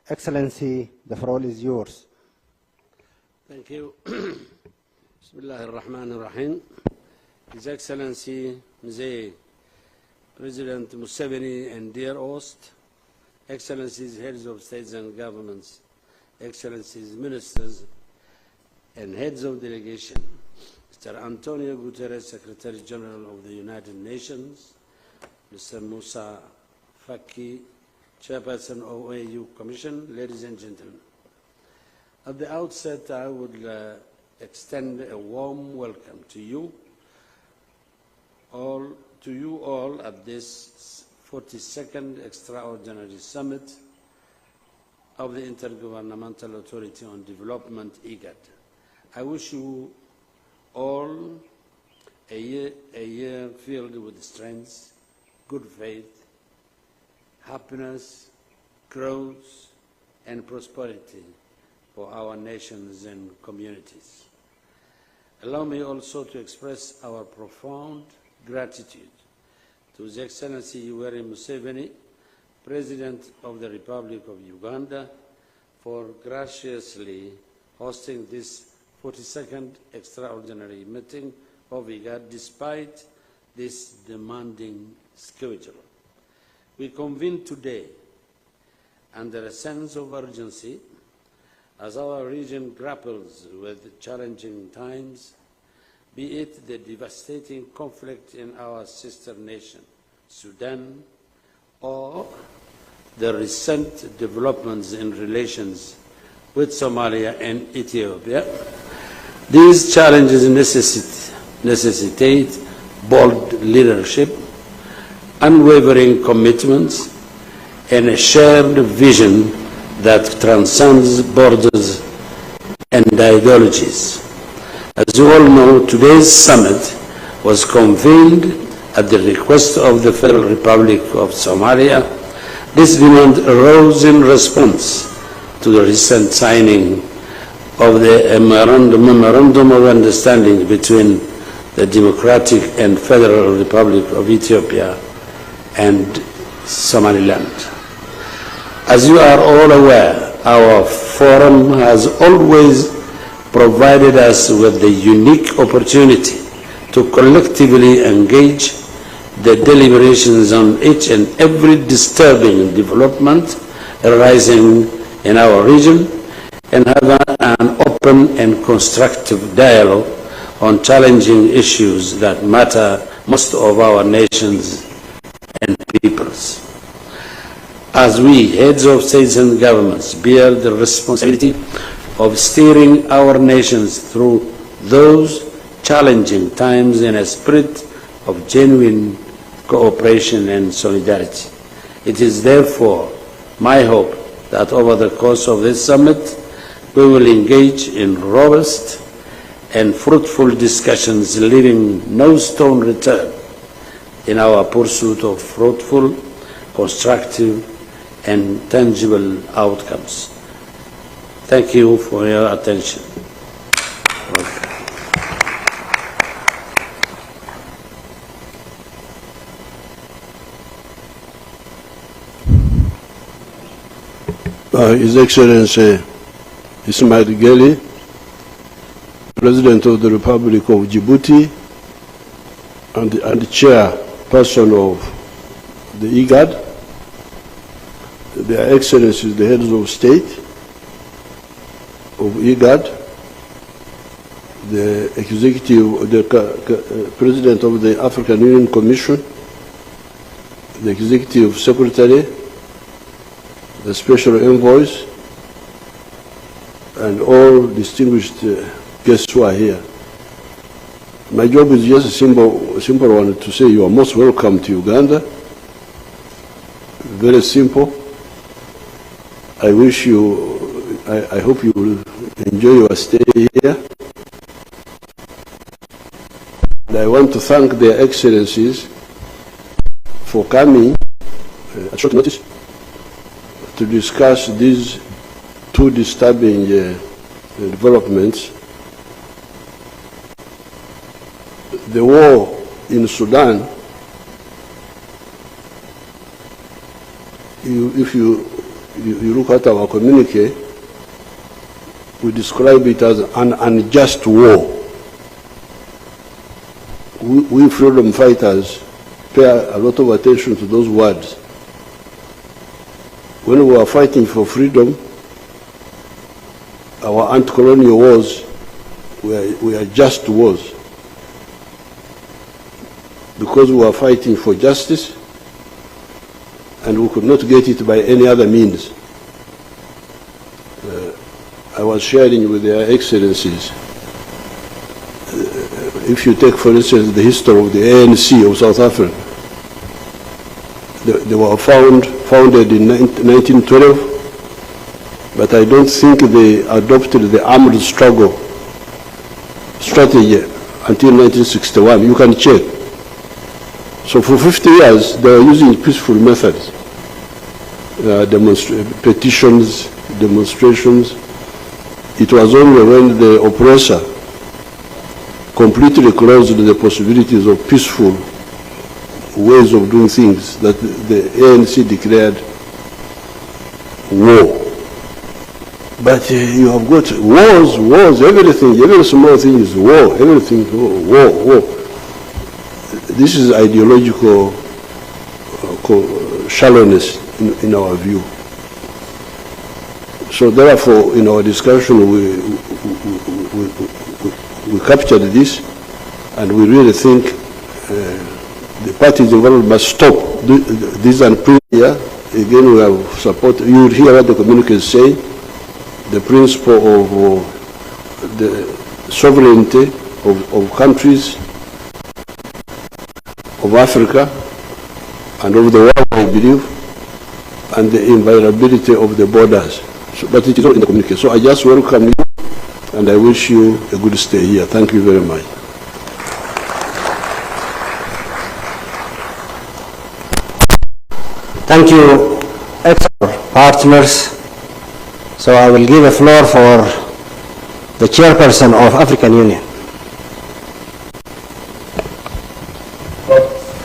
Excellency, the floor is yours. Thank you. Bismillah ar-Rahman ar-Rahim. His Excellency, Mzee President Museveni and dear host, Excellencies, heads of states and governments, Excellencies, ministers, and heads of delegation, Mr. Antonio Guterres, Secretary General of the United Nations, Mr. Musa Faki, Chairperson of OAU Commission, ladies and gentlemen. At the outset, I would extend a warm welcome to you all at this 42nd Extraordinary Summit of the Intergovernmental Authority on Development, Igad. I wish you all a year filled with strength, good faith, happiness, growth, and prosperity for our nations and communities. Allow me also to express our profound gratitude to His Excellency Yoweri Museveni, President of the Republic of Uganda, for graciously hosting this 42nd Extraordinary Meeting of Igad despite this demanding schedule. We convene today under a sense of urgency as our region grapples with challenging times, be it the devastating conflict in our sister nation, Sudan, or the recent developments in relations with Somalia and Ethiopia. These challenges necessitate bold leadership, unwavering commitments, and a shared vision that transcends borders and ideologies. As you all know, today's summit was convened at the request of the Federal Republic of Somalia. This demand arose in response to the recent signing of the Memorandum of Understanding between the Democratic and Federal Republic of Ethiopia and Somaliland. As you are all aware, our forum has always provided us with the unique opportunity to collectively engage the deliberations on each and every disturbing development arising in our region and have an open and constructive dialogue on challenging issues that matter most of our nations and peoples. As we, heads of states and governments, bear the responsibility of steering our nations through those challenging times in a spirit of genuine cooperation and solidarity, it is therefore my hope that over the course of this summit, we will engage in robust and fruitful discussions, leaving no stone unturned in our pursuit of fruitful, constructive, and tangible outcomes. Thank you for your attention. His Excellency Ismail Geli, President of the Republic of Djibouti and Chairperson of the Igad, Their Excellencies, the heads of state of Igad, the President of the African Union Commission, the Executive Secretary, the Special Envoys, and all distinguished guests who are here. My job is just a simple one, to say you are most welcome to Uganda. Very simple. I hope you will enjoy your stay here. And I want to thank their excellencies for coming at short notice to discuss these two disturbing developments. The war in Sudan, if you you look at our communique, we describe it as an unjust war. We freedom fighters pay a lot of attention to those words. When we were fighting for freedom, our anti-colonial wars were just wars. Because we were fighting for justice, and we could not get it by any other means. I was sharing with their excellencies. If you take, for instance, the history of the ANC of South Africa, they were founded in 1912, but I don't think they adopted the armed struggle strategy until 1961. You can check. So for 50 years, they were using peaceful methods, petitions, demonstrations. It was only when the oppressor completely closed the possibilities of peaceful ways of doing things that the ANC declared war. But you have got wars, everything, every small thing is war, everything, war. This is ideological shallowness in our view. So therefore, in our discussion, we captured this, and we really think the parties involved must stop this unprecedented. Again, we have support. You will hear what the communique is saying, the principle of the sovereignty of countries of Africa and of the world, I believe, and the inviolability of the borders. So, but it is not in the communique. So I just welcome you, and I wish you a good stay here. Thank you very much. Thank you, expert partners. So I will give the floor for the chairperson of African Union.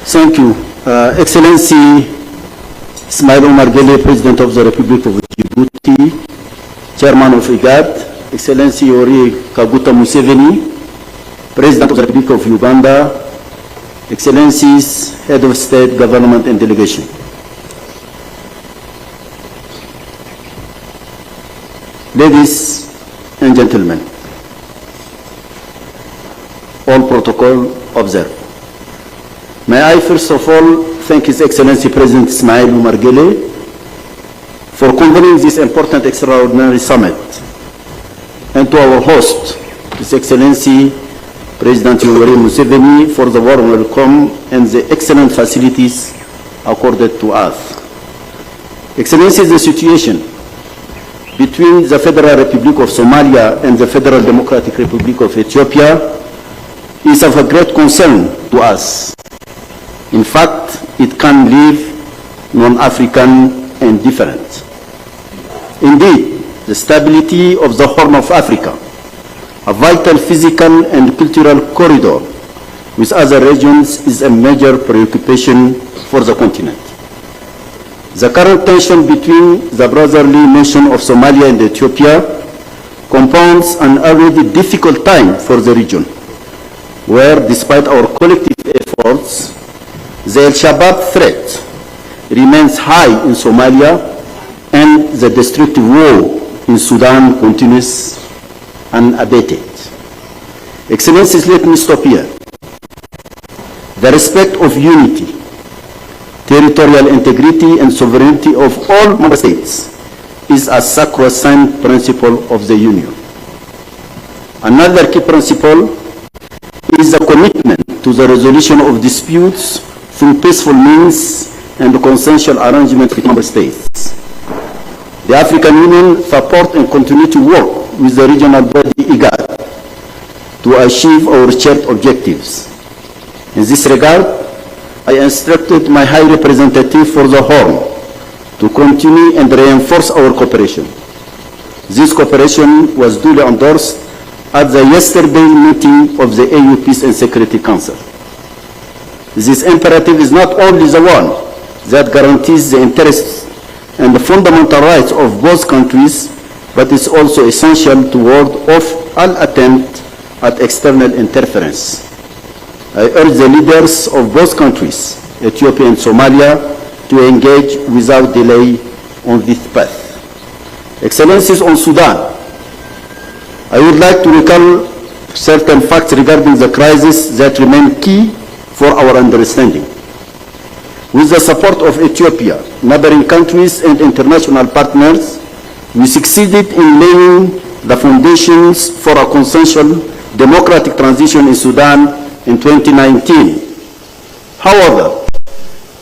Thank you. Excellency Ismail Omar Gele, President of the Republic of Djibouti, Chairman of Igad, Excellency Yoweri Kaguta Museveni, President of the Republic of Uganda, Excellencies, Head of State, Government and Delegation. Ladies and gentlemen, all protocol observed. May I first of all thank His Excellency President Ismail Omar Gele for convening this important extraordinary summit, and to our host, His Excellency President Yoweri Museveni, for the warm welcome and the excellent facilities accorded to us. Excellency, the situation between the Federal Republic of Somalia and the Federal Democratic Republic of Ethiopia is of a great concern to us. In fact, it can leave non-African and different. Indeed, the stability of the Horn of Africa, a vital physical and cultural corridor with other regions, is a major preoccupation for the continent. The current tension between the brotherly nation of Somalia and Ethiopia compounds an already difficult time for the region, where, despite our collective efforts, the Al-Shabaab threat remains high in Somalia, and the destructive war in Sudan continues unabated. Excellencies, let me stop here. The respect of unity, territorial integrity and sovereignty of all member states is a sacrosanct principle of the Union. Another key principle is the commitment to the resolution of disputes through peaceful means and consensual arrangements with member states. The African Union supports and continue to work with the regional body Igad to achieve our shared objectives. In this regard, I instructed my High Representative for the Horn to continue and reinforce our cooperation. This cooperation was duly endorsed at the yesterday meeting of the AU Peace and Security Council. This imperative is not only the one that guarantees the interests and the fundamental rights of both countries, but it's also essential to ward off all attempt at external interference. I urge the leaders of both countries, Ethiopia and Somalia, to engage without delay on this path. Excellencies, on Sudan, I would like to recall certain facts regarding the crisis that remain key for our understanding. With the support of Ethiopia, neighboring countries and international partners, we succeeded in laying the foundations for a consensual democratic transition in Sudan in 2019. However,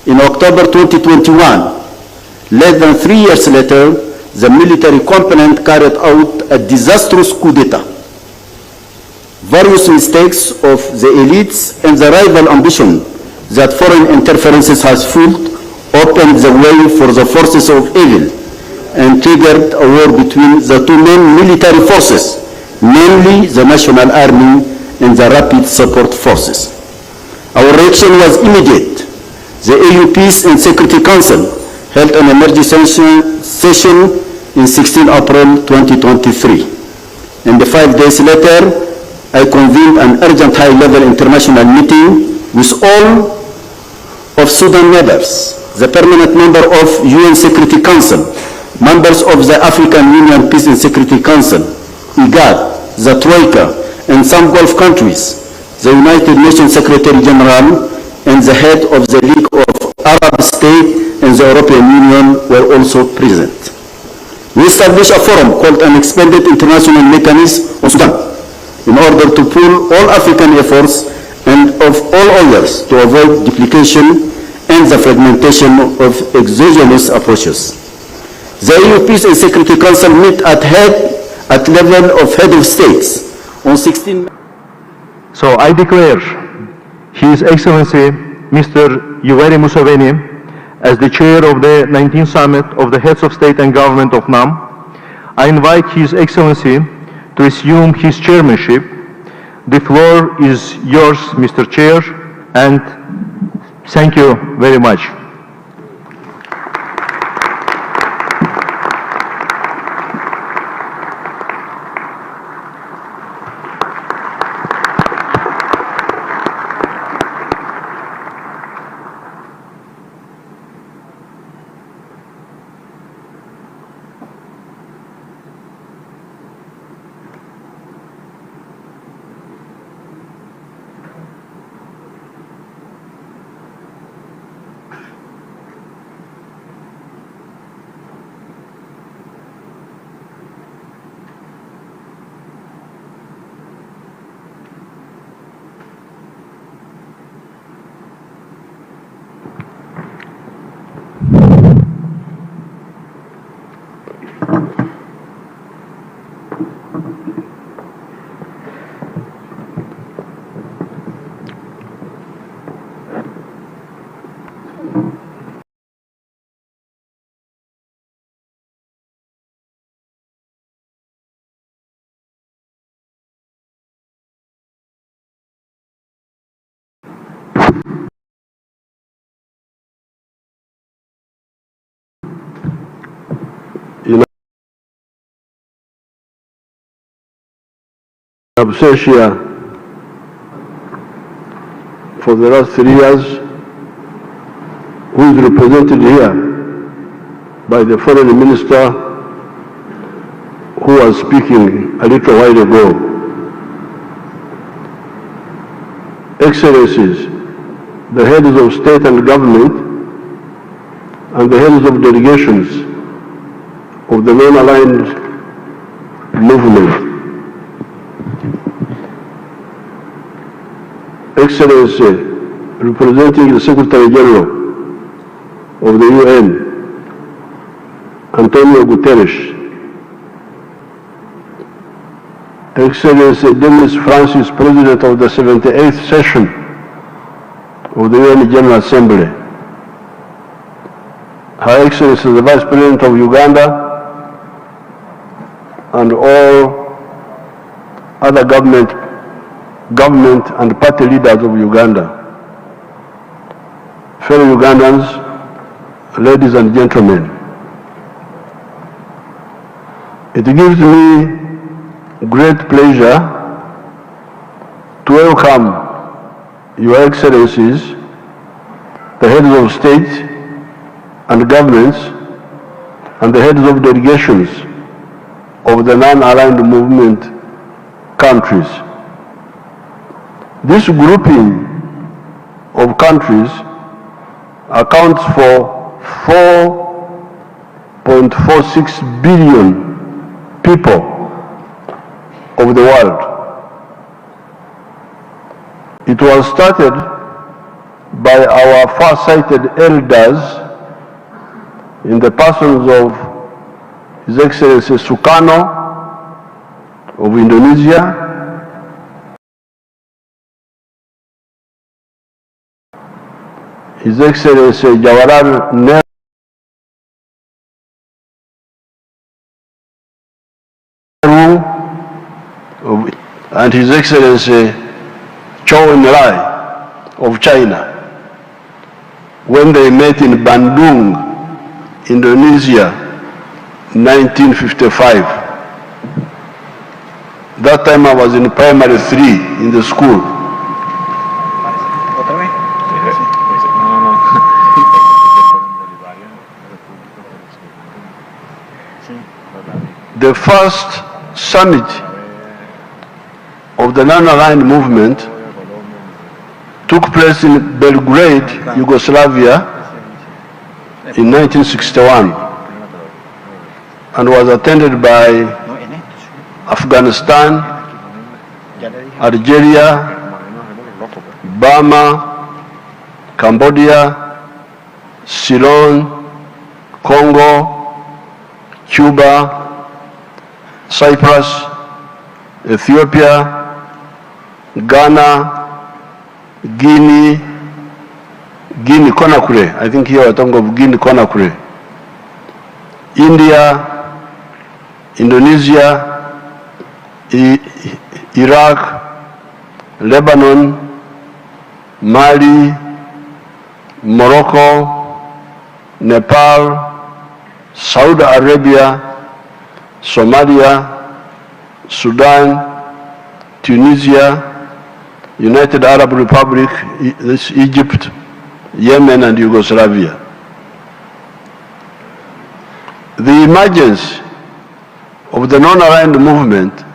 in October 2021, less than 3 years later, the military component carried out a disastrous coup d'etat. Various mistakes of the elites and the rival ambition that foreign interferences has fueled opened the way for the forces of evil and triggered a war between the two main military forces, namely the National Army and the Rapid Support Forces. Our reaction was immediate. The AU Peace and Security Council held an emergency session in 16 April 2023. And 5 days later, I convened an urgent high-level international meeting with all of Sudan neighbors, the permanent member of UN Security Council, members of the African Union Peace and Security Council, Igad, the Troika, and some Gulf countries, the United Nations Secretary General, and the head of the League of Arab States and the European Union were also present. We established a forum called an Expanded International Mechanism on Sudan in order to pool all African efforts and of all others to avoid duplication and the fragmentation of exogenous approaches. The EU Peace and Security Council met at level of head of states on 16. So I declare His Excellency Mr. Yoweri Museveni as the chair of the 19th Summit of the Heads of State and Government of NAM. I invite His Excellency to assume his chairmanship. The floor is yours, Mr. Chair, and thank you very much. Absentia for the last 3 years, who is represented here by the foreign minister who was speaking a little while ago. Excellencies, the heads of state and government and the heads of delegations of the non-aligned movement. Excellency, representing the Secretary General of the UN, Antonio Guterres. Excellency Denis Francis, President of the 78th session of the UN General Assembly. Her Excellency the Vice President of Uganda and all other government and party leaders of Uganda. Fellow Ugandans, ladies and gentlemen, It gives me great pleasure to welcome Your Excellencies, the heads of state and governments, and the heads of delegations of the non-aligned movement countries. This grouping of countries accounts for 4.46 billion people of the world. It was started by our far-sighted elders in the persons of His Excellency Sukarno of Indonesia, His Excellency Jawaharlal Nehru and His Excellency Zhou Enlai of China, when they met in Bandung, Indonesia, 1955. That time I was in primary 3 in the school. The first summit of the non-aligned movement took place in Belgrade, Yugoslavia, in 1961, and was attended by Afghanistan, Algeria, Burma, Cambodia, Ceylon, Congo, Cuba, Cyprus, Ethiopia, Ghana, Guinea Conakry, I think here we're talking of Guinea Conakry, India, Indonesia, Iraq, Lebanon, Mali, Morocco, Nepal, Saudi Arabia, Somalia, Sudan, Tunisia, United Arab Republic, Egypt, Yemen, and Yugoslavia. The emergence of the non-aligned movement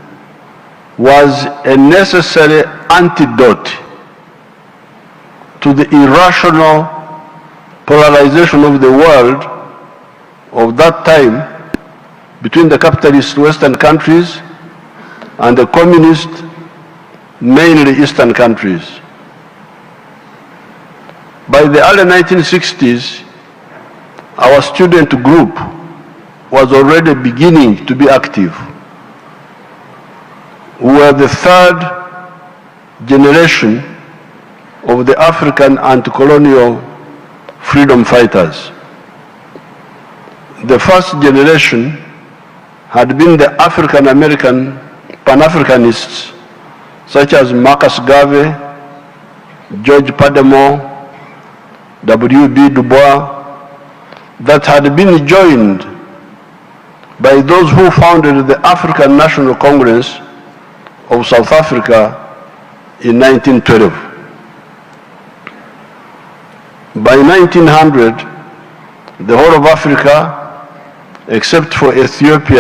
was a necessary antidote to the irrational polarization of the world of that time between the capitalist Western countries and the communist, mainly Eastern countries. By the early 1960s, our student group was already beginning to be active. We were the third generation of the African anti-colonial freedom fighters. The first generation had been the African-American Pan-Africanists, such as Marcus Garvey, George Padmore, W.B. Du Bois, that had been joined by those who founded the African National Congress of South Africa in 1912. By 1900, the whole of Africa, except for Ethiopia,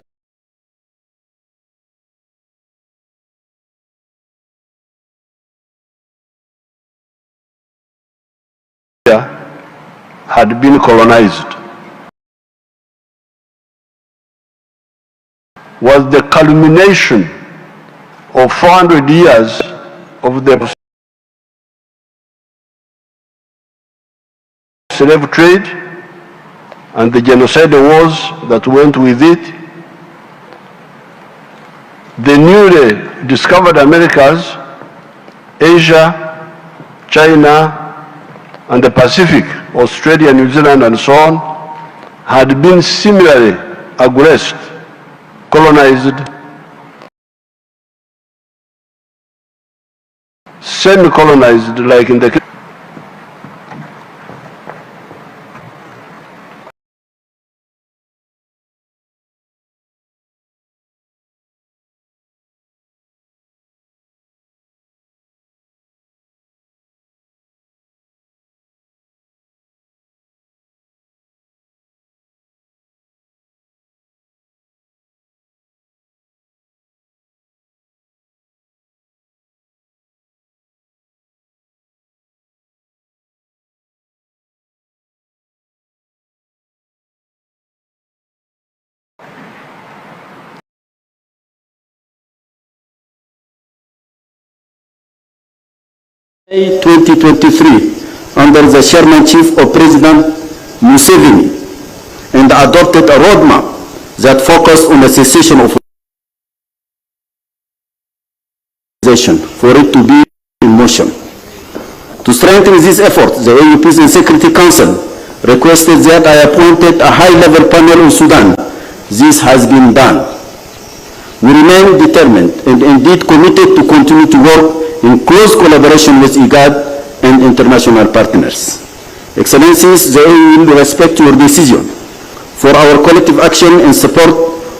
had been colonized, was the culmination of 400 years of the slave trade and the genocidal wars that went with it. The newly discovered Americas, Asia, China, and the Pacific, Australia, New Zealand, and so on, had been similarly aggressed, colonized, semi-colonized, like in the 2023 under the chairmanship of President Museveni and adopted a roadmap that focused on the cessation of for it to be in motion. To strengthen this effort, the AU Peace and Security Council requested that I appointed a high-level panel on Sudan. This has been done. We remain determined and indeed committed to continue to work in close collaboration with Igad and international partners. Excellencies, the AU will respect your decision for our collective action in support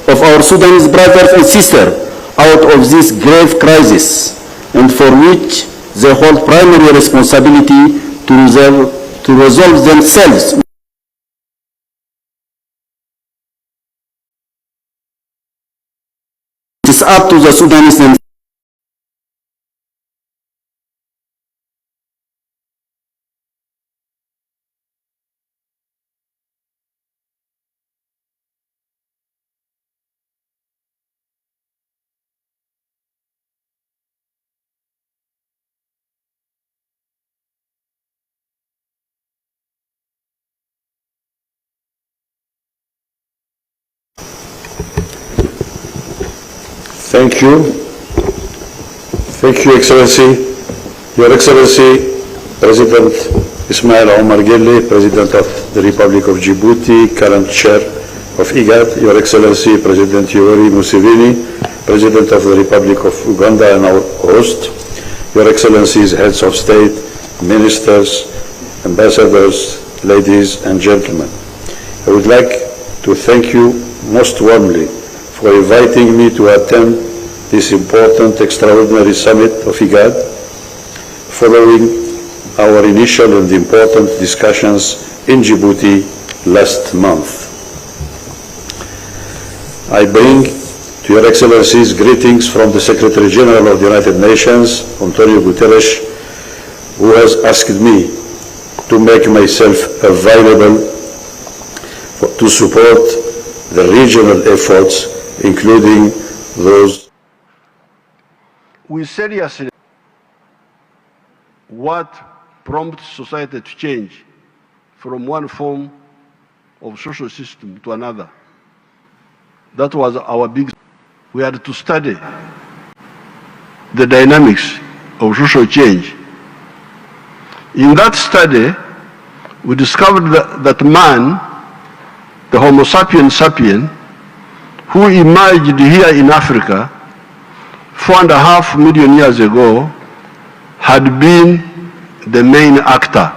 of our Sudanese brothers and sisters out of this grave crisis, and for which they hold primary responsibility to resolve themselves. It is up to the Sudanese themselves. Thank you. Thank you, Excellency. Your Excellency, President Ismail Omar Guelleh, President of the Republic of Djibouti, current Chair of Igad, Your Excellency, President Yoweri Museveni, President of the Republic of Uganda and our host, Your Excellencies, Heads of State, Ministers, Ambassadors, ladies and gentlemen. I would like to thank you most warmly for inviting me to attend this important extraordinary summit of Igad, following our initial and important discussions in Djibouti last month. I bring to Your Excellencies greetings from the Secretary General of the United Nations, Antonio Guterres, who has asked me to make myself available to support the regional efforts, including those. We seriously what prompts society to change from one form of social system to another. That was our big. We had to study the dynamics of social change. In that study, we discovered that man, the Homo sapiens sapien, who emerged here in Africa 4.5 million years ago, had been the main actor.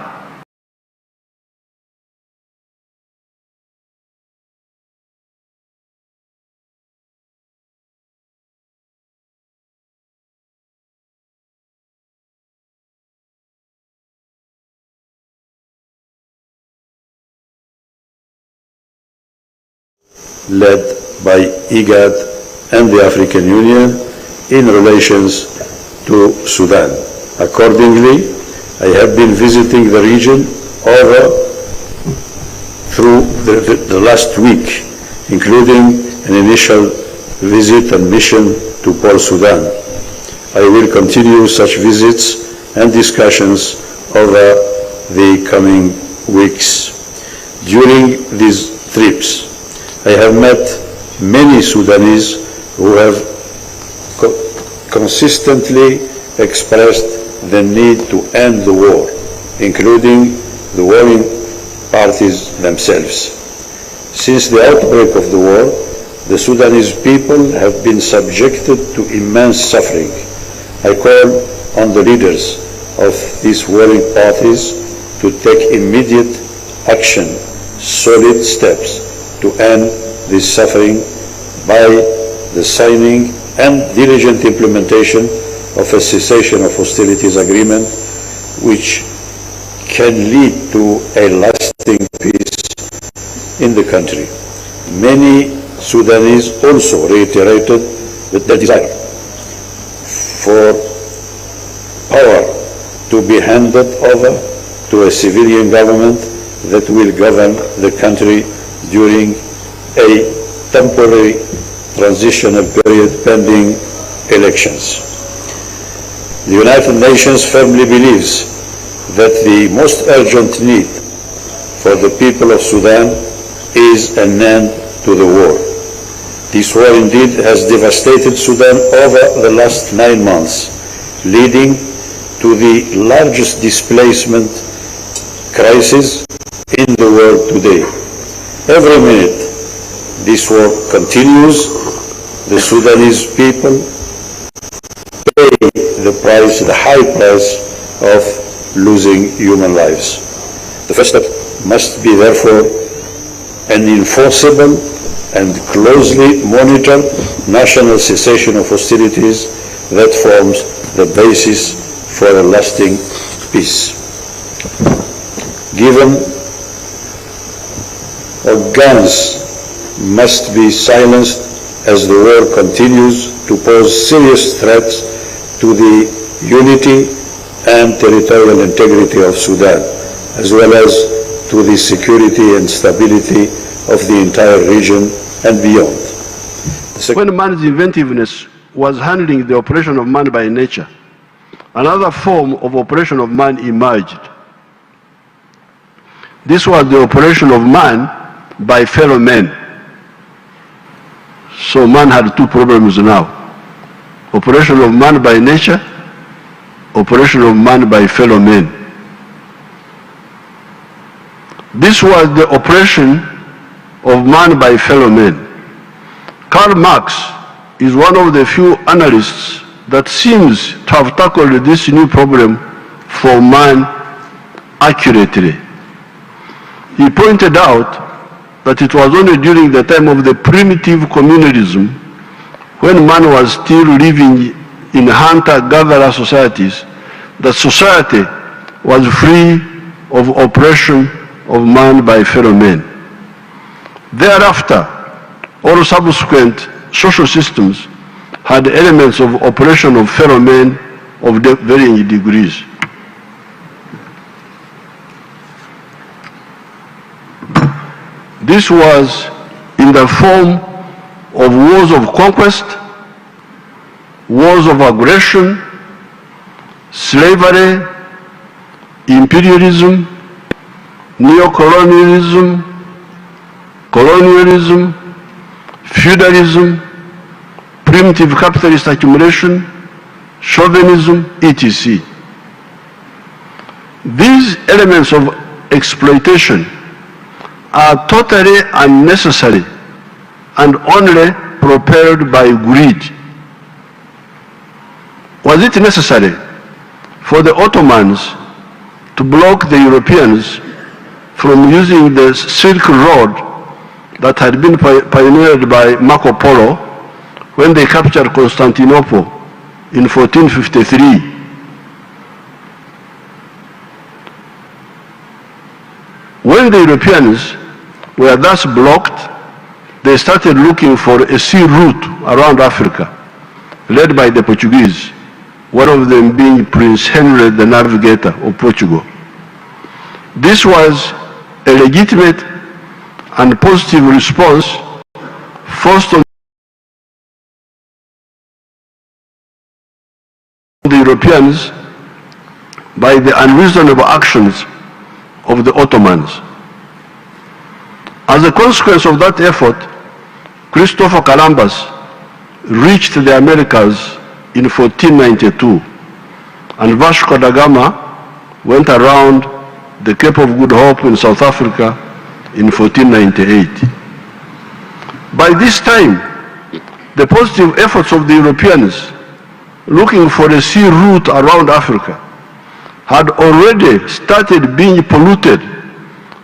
Led by Igad and the African Union in relations to Sudan. Accordingly, I have been visiting the region through the last week, including an initial visit and mission to Port Sudan. I will continue such visits and discussions over the coming weeks. During these trips, I have met many Sudanese who have consistently expressed the need to end the war, including the warring parties themselves. Since the outbreak of the war, the Sudanese people have been subjected to immense suffering. I call on the leaders of these warring parties to take immediate action, solid steps to end this suffering by the signing and diligent implementation of a cessation of hostilities agreement which can lead to a lasting peace in the country. Many Sudanese also reiterated their desire for power to be handed over to a civilian government that will govern the country during a temporary transitional period pending elections. The United Nations firmly believes that the most urgent need for the people of Sudan is an end to the war. This war indeed has devastated Sudan over the last 9 months, leading to the largest displacement crisis in the world today. Every minute this war continues, the Sudanese people pay the price, the high price of losing human lives. The first step must be therefore an enforceable and closely monitored national cessation of hostilities that forms the basis for a lasting peace. Given guns must be silenced as the war continues to pose serious threats to the unity and territorial integrity of Sudan, as well as to the security and stability of the entire region and beyond. When man's inventiveness was handling the operation of man by nature, another form of operation of man emerged. This was the operation of man by fellow men. So man had two problems now: operation of man by nature, operation of man by fellow men. This was the operation of man by fellow men. Karl Marx is one of the few analysts that seems to have tackled this new problem for man accurately. He pointed out that it was only during the time of the primitive communalism, when man was still living in hunter-gatherer societies, that society was free of oppression of man by fellow men. Thereafter, all subsequent social systems had elements of oppression of fellow men of varying degrees. This was in the form of wars of conquest, wars of aggression, slavery, imperialism, neocolonialism, colonialism, feudalism, primitive capitalist accumulation, chauvinism, etc. These elements of exploitation are totally unnecessary and only propelled by greed. Was it necessary for the Ottomans to block the Europeans from using the Silk Road that had been pioneered by Marco Polo when they captured Constantinople in 1453? When the Europeans were thus blocked, they started looking for a sea route around Africa, led by the Portuguese, one of them being Prince Henry the Navigator of Portugal. This was a legitimate and positive response forced on the Europeans by the unreasonable actions of the Ottomans. As a consequence of that effort, Christopher Columbus reached the Americas in 1492, and Vasco da Gama went around the Cape of Good Hope in South Africa in 1498. By this time, the positive efforts of the Europeans looking for a sea route around Africa had already started being polluted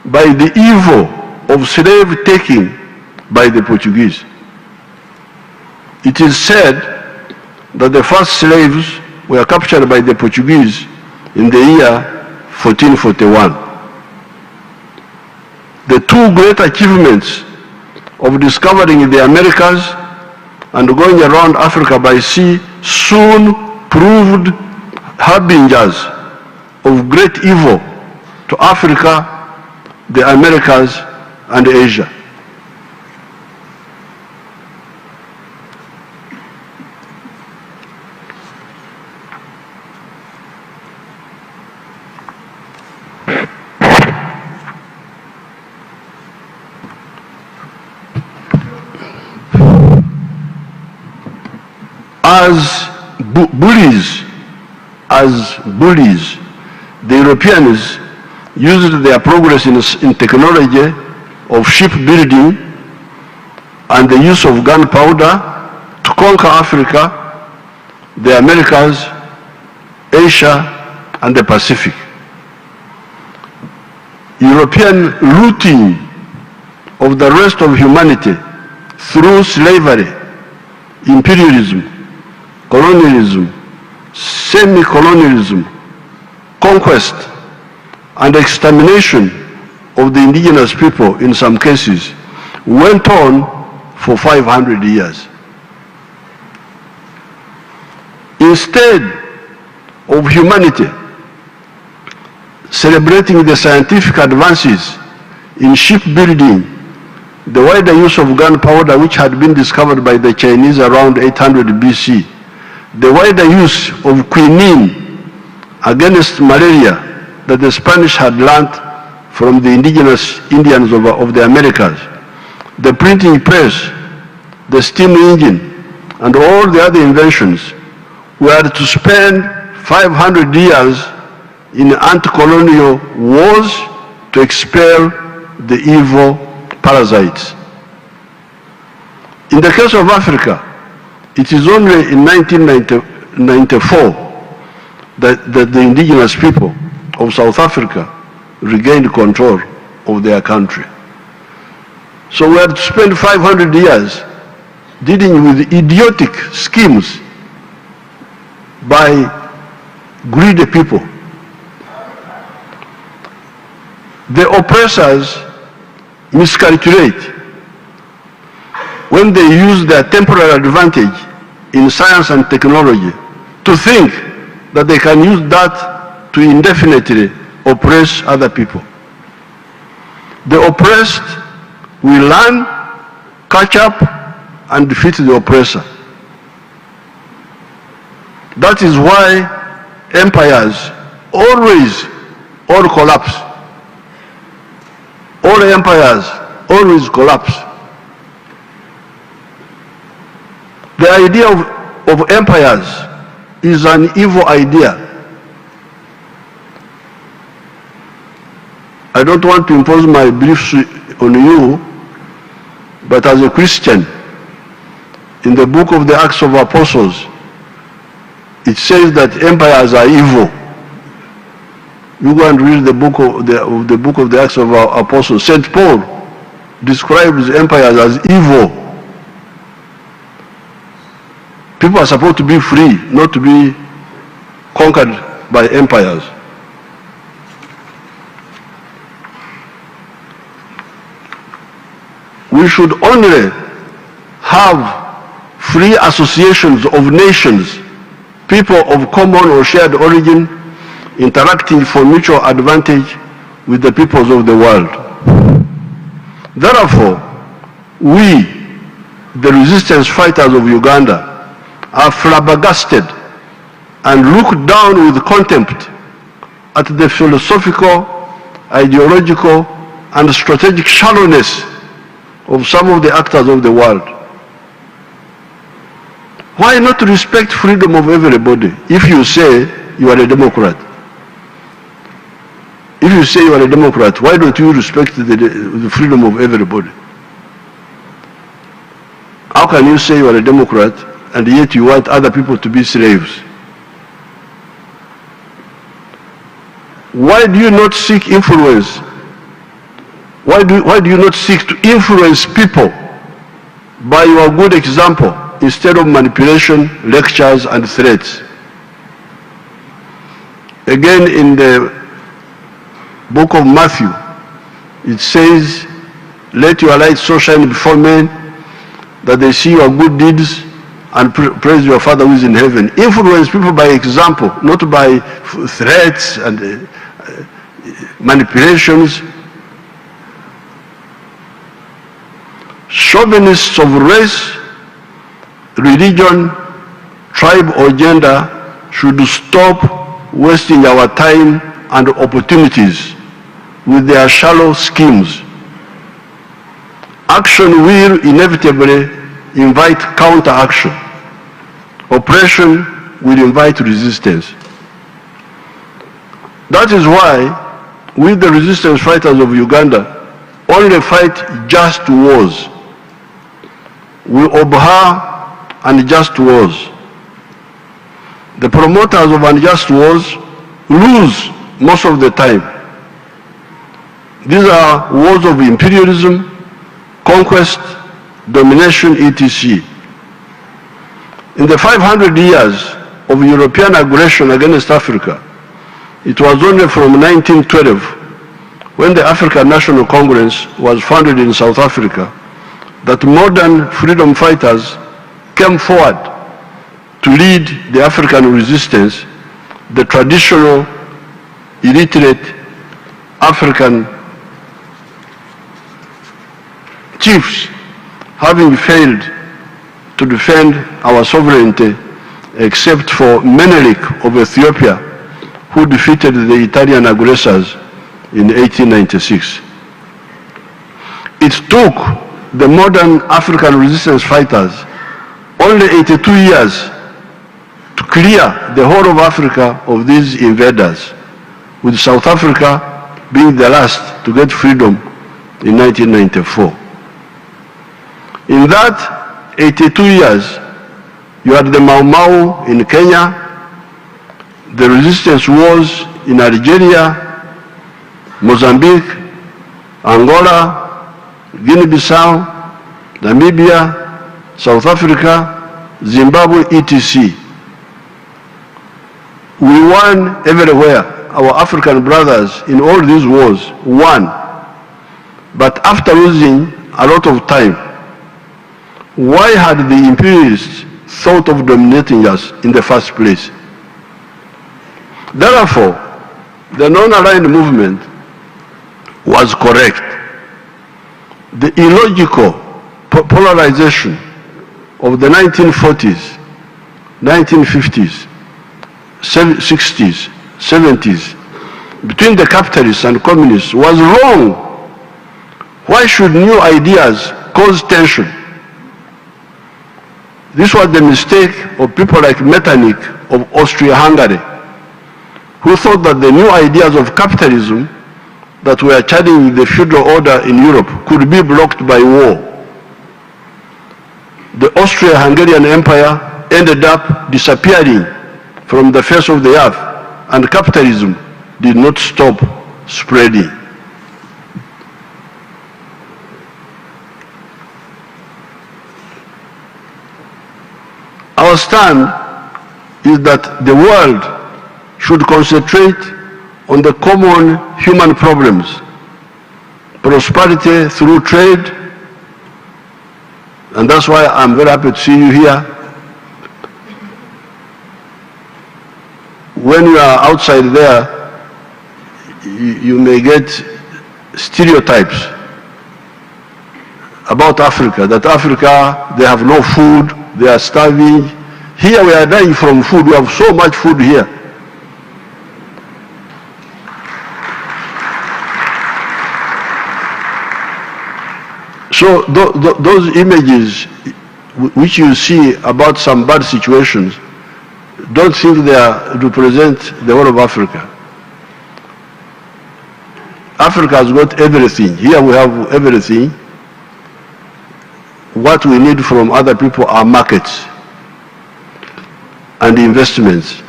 by the evil of slave taking by the Portuguese. It is said that the first slaves were captured by the Portuguese in the year 1441. The two great achievements of discovering the Americas and going around Africa by sea soon proved harbingers of great evil to Africa, the Americas, and Asia. as bullies, the Europeans used their progress in technology of shipbuilding and the use of gunpowder to conquer Africa, the Americas, Asia, and the Pacific. European looting of the rest of humanity through slavery, imperialism, colonialism, semi-colonialism, conquest, and extermination of the indigenous people in some cases went on for 500 years. Instead of humanity celebrating the scientific advances in shipbuilding, the wider use of gunpowder which had been discovered by the Chinese around 800 BC, the wider use of quinine against malaria that the Spanish had learnt from the indigenous Indians of the Americas, the printing press, the steam engine, and all the other inventions were to spend 500 years in anti-colonial wars to expel the evil parasites. In the case of Africa, it is only in 1994 that the indigenous people of South Africa regained control of their country. So we had to spend 500 years dealing with idiotic schemes by greedy people. The oppressors miscalculate when they use their temporal advantage in science and technology to think that they can use that to indefinitely oppress other people. The oppressed will learn, catch up, and defeat the oppressor. That is why empires always all collapse. All empires always collapse. The idea of empires is an evil idea. I don't want to impose my beliefs on you, but as a Christian, in the book of the Acts of Apostles, it says that empires are evil. You go and read the book of the Acts of Apostles. St. Paul describes empires as evil. People are supposed to be free, not to be conquered by empires. We should only have free associations of nations, people of common or shared origin, interacting for mutual advantage with the peoples of the world. Therefore, we, the resistance fighters of Uganda, are flabbergasted and look down with contempt at the philosophical, ideological, and strategic shallowness of some of the actors of the world. Why not respect freedom of everybody if you say you are a Democrat? If you say you are a Democrat, why don't you respect the freedom of everybody? How can you say you are a Democrat and yet you want other people to be slaves? Why do you not seek influence? Why do you not seek to influence people by your good example instead of manipulation, lectures, and threats? Again, in the book of Matthew, it says, "Let your light so shine before men that they see your good deeds and praise your Father who is in heaven." Influence people by example, not by threats and manipulations. Chauvinists of race, religion, tribe, or gender should stop wasting our time and opportunities with their shallow schemes. Action will inevitably invite counteraction. oppression will invite resistance. That is why we, the resistance fighters of Uganda, only fight just wars. We abhor unjust wars. The promoters of unjust wars lose most of the time. These are wars of imperialism, conquest, domination, etc. In the 500 years of European aggression against Africa, it was only from 1912, when the African National Congress was founded in South Africa, that modern freedom fighters came forward to lead the African resistance, the traditional, illiterate African chiefs having failed to defend our sovereignty except for Menelik of Ethiopia, who defeated the Italian aggressors in 1896. It took the modern African resistance fighters only 82 years to clear the whole of Africa of these invaders, with South Africa being the last to get freedom in 1994. In that 82 years, you had the Mau Mau in Kenya, the resistance wars in Algeria, Mozambique, Angola, Guinea-Bissau, Namibia, South Africa, Zimbabwe, etc. We won everywhere. Our African brothers in all these wars won. But after losing a lot of time, why had the imperialists thought of dominating us in the first place? Therefore, the non-aligned movement was correct. The illogical polarization of the 1940s, 1950s, 60s, 70s between the capitalists and communists was wrong. Why should new ideas cause tension? This was the mistake of people like Metternich of Austria-Hungary, who thought that the new ideas of capitalism that were challenging the feudal order in Europe could be blocked by war. The Austria-Hungarian Empire ended up disappearing from the face of the earth, and capitalism did not stop spreading. Our stand is that the world should concentrate on the common human problems: prosperity through trade, and that's why I'm very happy to see you here. When you are outside there, you may get stereotypes about Africa, that Africa, they have no food, they are starving. Here we are dying from food. We have so much food here. So those images which you see about some bad situations, don't think they represent the whole of Africa. Africa has got everything. Here we have everything. What we need from other people are markets and investments.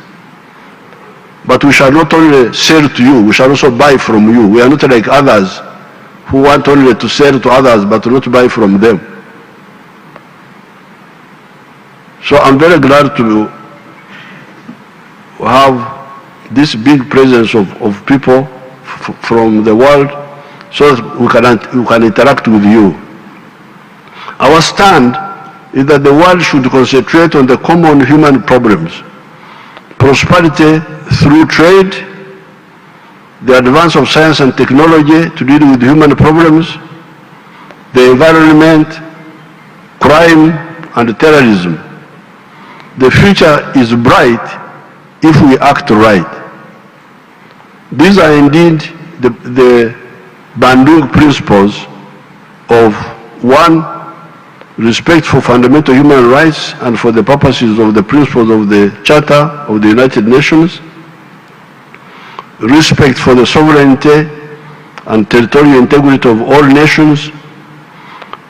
But we shall not only sell to you, we shall also buy from you. We are not like others who want only to sell to others but not buy from them. So I'm very glad to have this big presence of people from the world so that we can interact with you. Our stand is that the world should concentrate on the common human problems: prosperity through trade, the advance of science and technology to deal with human problems, the environment, crime, and terrorism. The future is bright if we act right. These are indeed the Bandung principles of: 1. respect for fundamental human rights and for the purposes of the principles of the Charter of the United Nations, respect for the sovereignty and territorial integrity of all nations,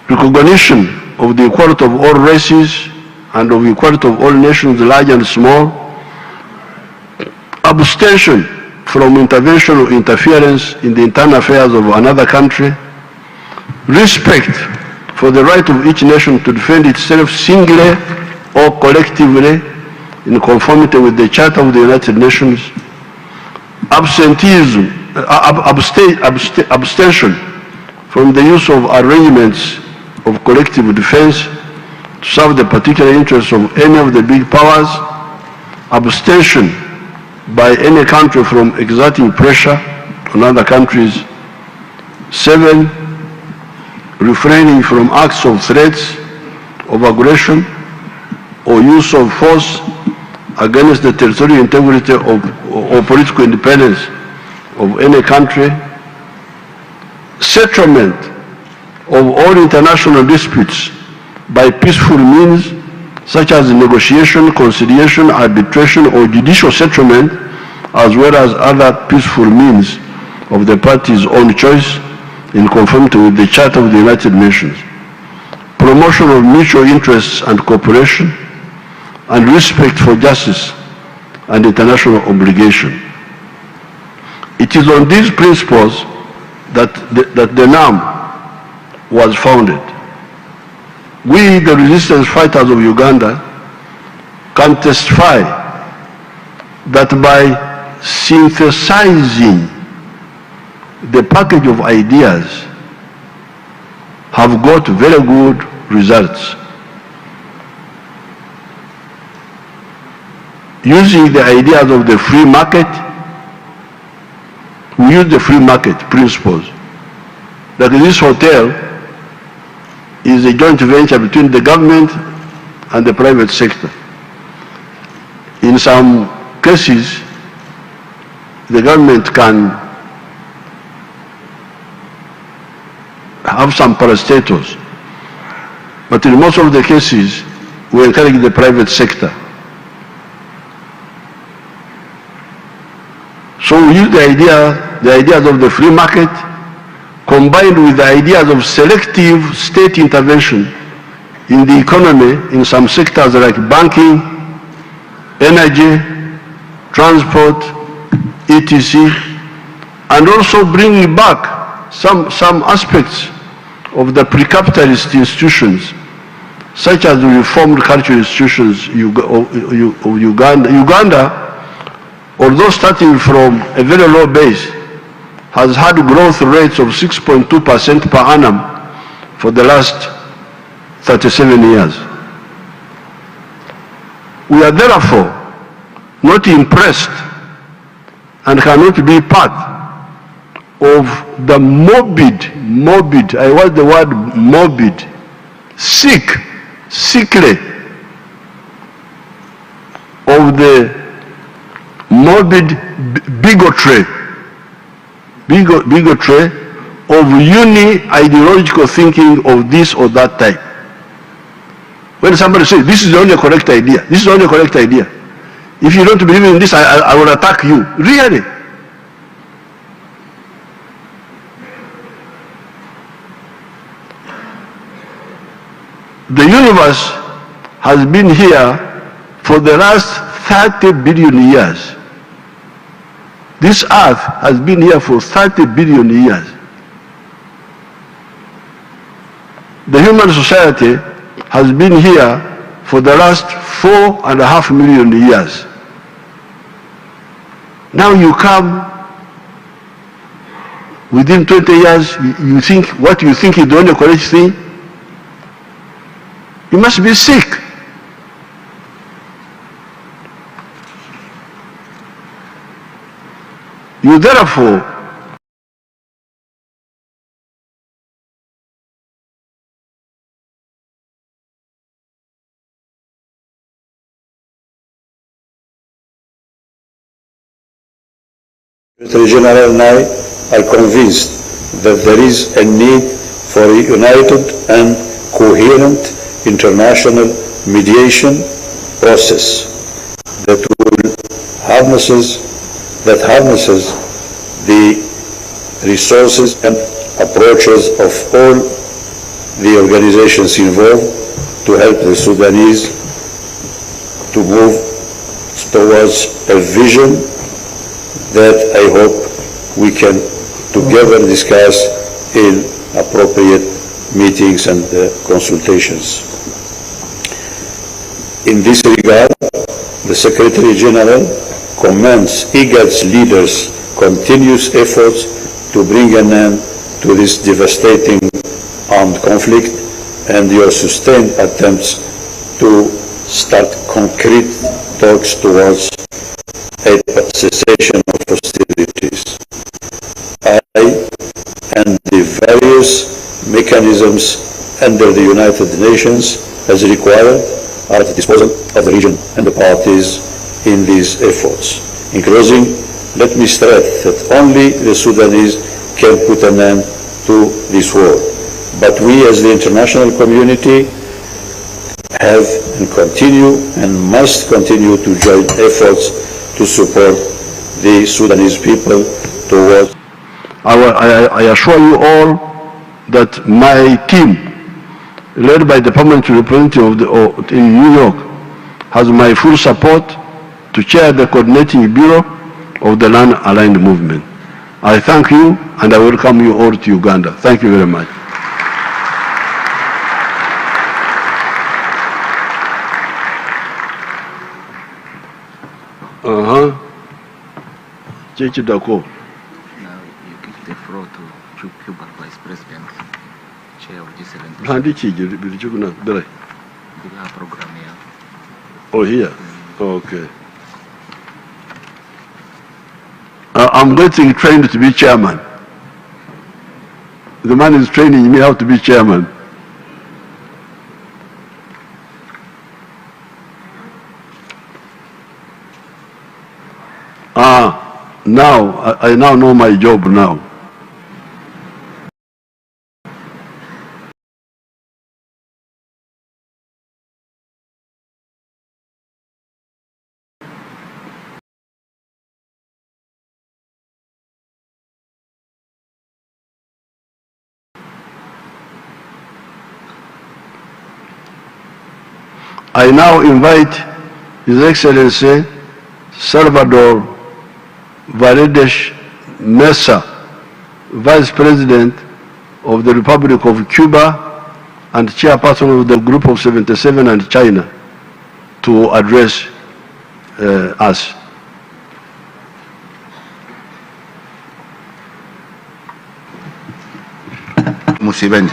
recognition of the equality of all races and of equality of all nations, large and small, abstention from intervention or interference in the internal affairs of another country, respect for the right of each nation to defend itself singly or collectively in conformity with the Charter of the United Nations, abstention from the use of arrangements of collective defense to serve the particular interests of any of the big powers, abstention by any country from exerting pressure on other countries. 7, refraining from acts of threats, of aggression, or use of force against the territorial integrity or political independence of any country. Settlement of all international disputes by peaceful means, such as negotiation, conciliation, arbitration, or judicial settlement, as well as other peaceful means of the parties' own choice in conformity with the Charter of the United Nations. Promotion of mutual interests and cooperation, and respect for justice and international obligation. It is on these principles that the NAM was founded. We, the resistance fighters of Uganda, can testify that by synthesizing the package of ideas have got very good results. Using the ideas of the free market, we use the free market principles. Like this hotel is a joint venture between the government and the private sector. In some cases, the government can have some parastatals, but in most of the cases, we encourage the private sector. So we use the ideas of the free market combined with the ideas of selective state intervention in the economy in some sectors like banking, energy, transport, etc., and also bringing back some aspects of the pre-capitalist institutions, such as the reformed cultural institutions of Uganda. Uganda, although starting from a very low base, has had growth rates of 6.2% per annum for the last 37 years. We are therefore not impressed and cannot be part of the morbid, I want the word morbid, sickly of the morbid bigotry of uni-ideological thinking of this or that type. When somebody says, this is the only correct idea, this is the only correct idea, if you don't believe in this, I will attack you. Really? The universe has been here for the last 30 billion years. This earth has been here for 30 billion years. The human society has been here for the last 4.5 million years. Now you come, within 20 years, you think what you think is the only correct thing. You must be sick. You therefore Secretary General and I are convinced that there is a need for a united and coherent international mediation process that harnesses the resources and approaches of all the organizations involved to help the Sudanese to move towards a vision that I hope we can together discuss in appropriate meetings and consultations. In this regard, the Secretary General commends Igad's leaders' continuous efforts to bring an end to this devastating armed conflict and your sustained attempts to start concrete talks towards a cessation of hostilities. I and the various mechanisms under the United Nations as required are at the disposal of the region and the parties in these efforts. In closing, let me stress that only the Sudanese can put an end to this war. But we as the international community have and continue and must continue to join efforts to support the Sudanese people towards. I assure you all that my team, led by the permanent representative in New York, has my full support to chair the coordinating bureau of the land-aligned movement. I thank you and I welcome you all to Uganda. Thank you very much. Chechi Dako. Now you give the floor to Cuba Vice President, Chair of G7. Program here. Oh, here? Okay. I'm getting trained to be chairman. The man is training me how to be chairman. Now, I now know my job now. I now invite His Excellency Salvador Varedes Mesa, Vice President of the Republic of Cuba and Chairperson of the Group of 77 and China, to address us. Museveni,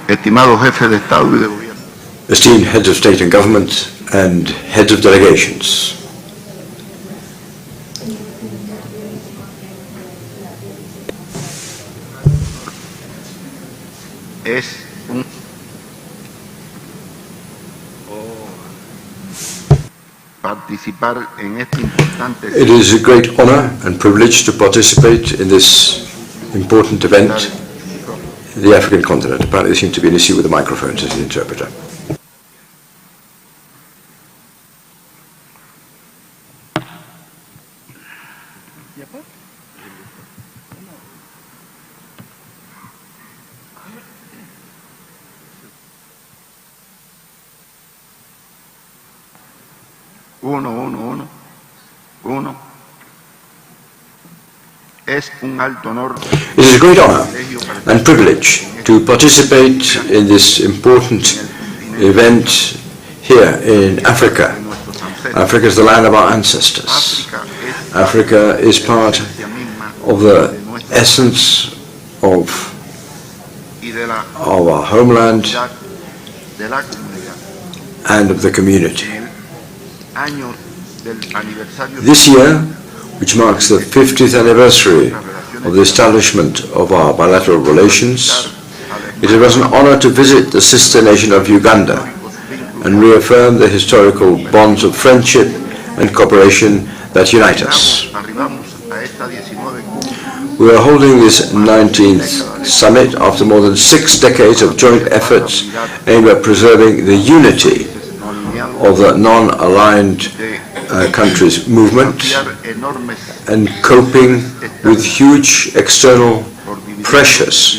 estimados jefes de Estado y de Gobierno, esteemed heads of state and government and heads of delegations, participar en este importante. It is a great honor and privilege to participate in this important event in the African continent. Apparently there seems to be an issue with the microphone, says the interpreter. Uno. Es un alto honor. It is a great honor and privilege to participate in this important event here in Africa. Africa is the land of our ancestors. Africa is part of the essence of our homeland and of the community. This year, which marks the 50th anniversary of the establishment of our bilateral relations, it was an honor to visit the sister nation of Uganda and reaffirm the historical bonds of friendship and cooperation that unite us. We are holding this 19th summit after more than 6 decades of joint efforts aimed at preserving the unity of the non-aligned countries' movement and coping with huge external pressures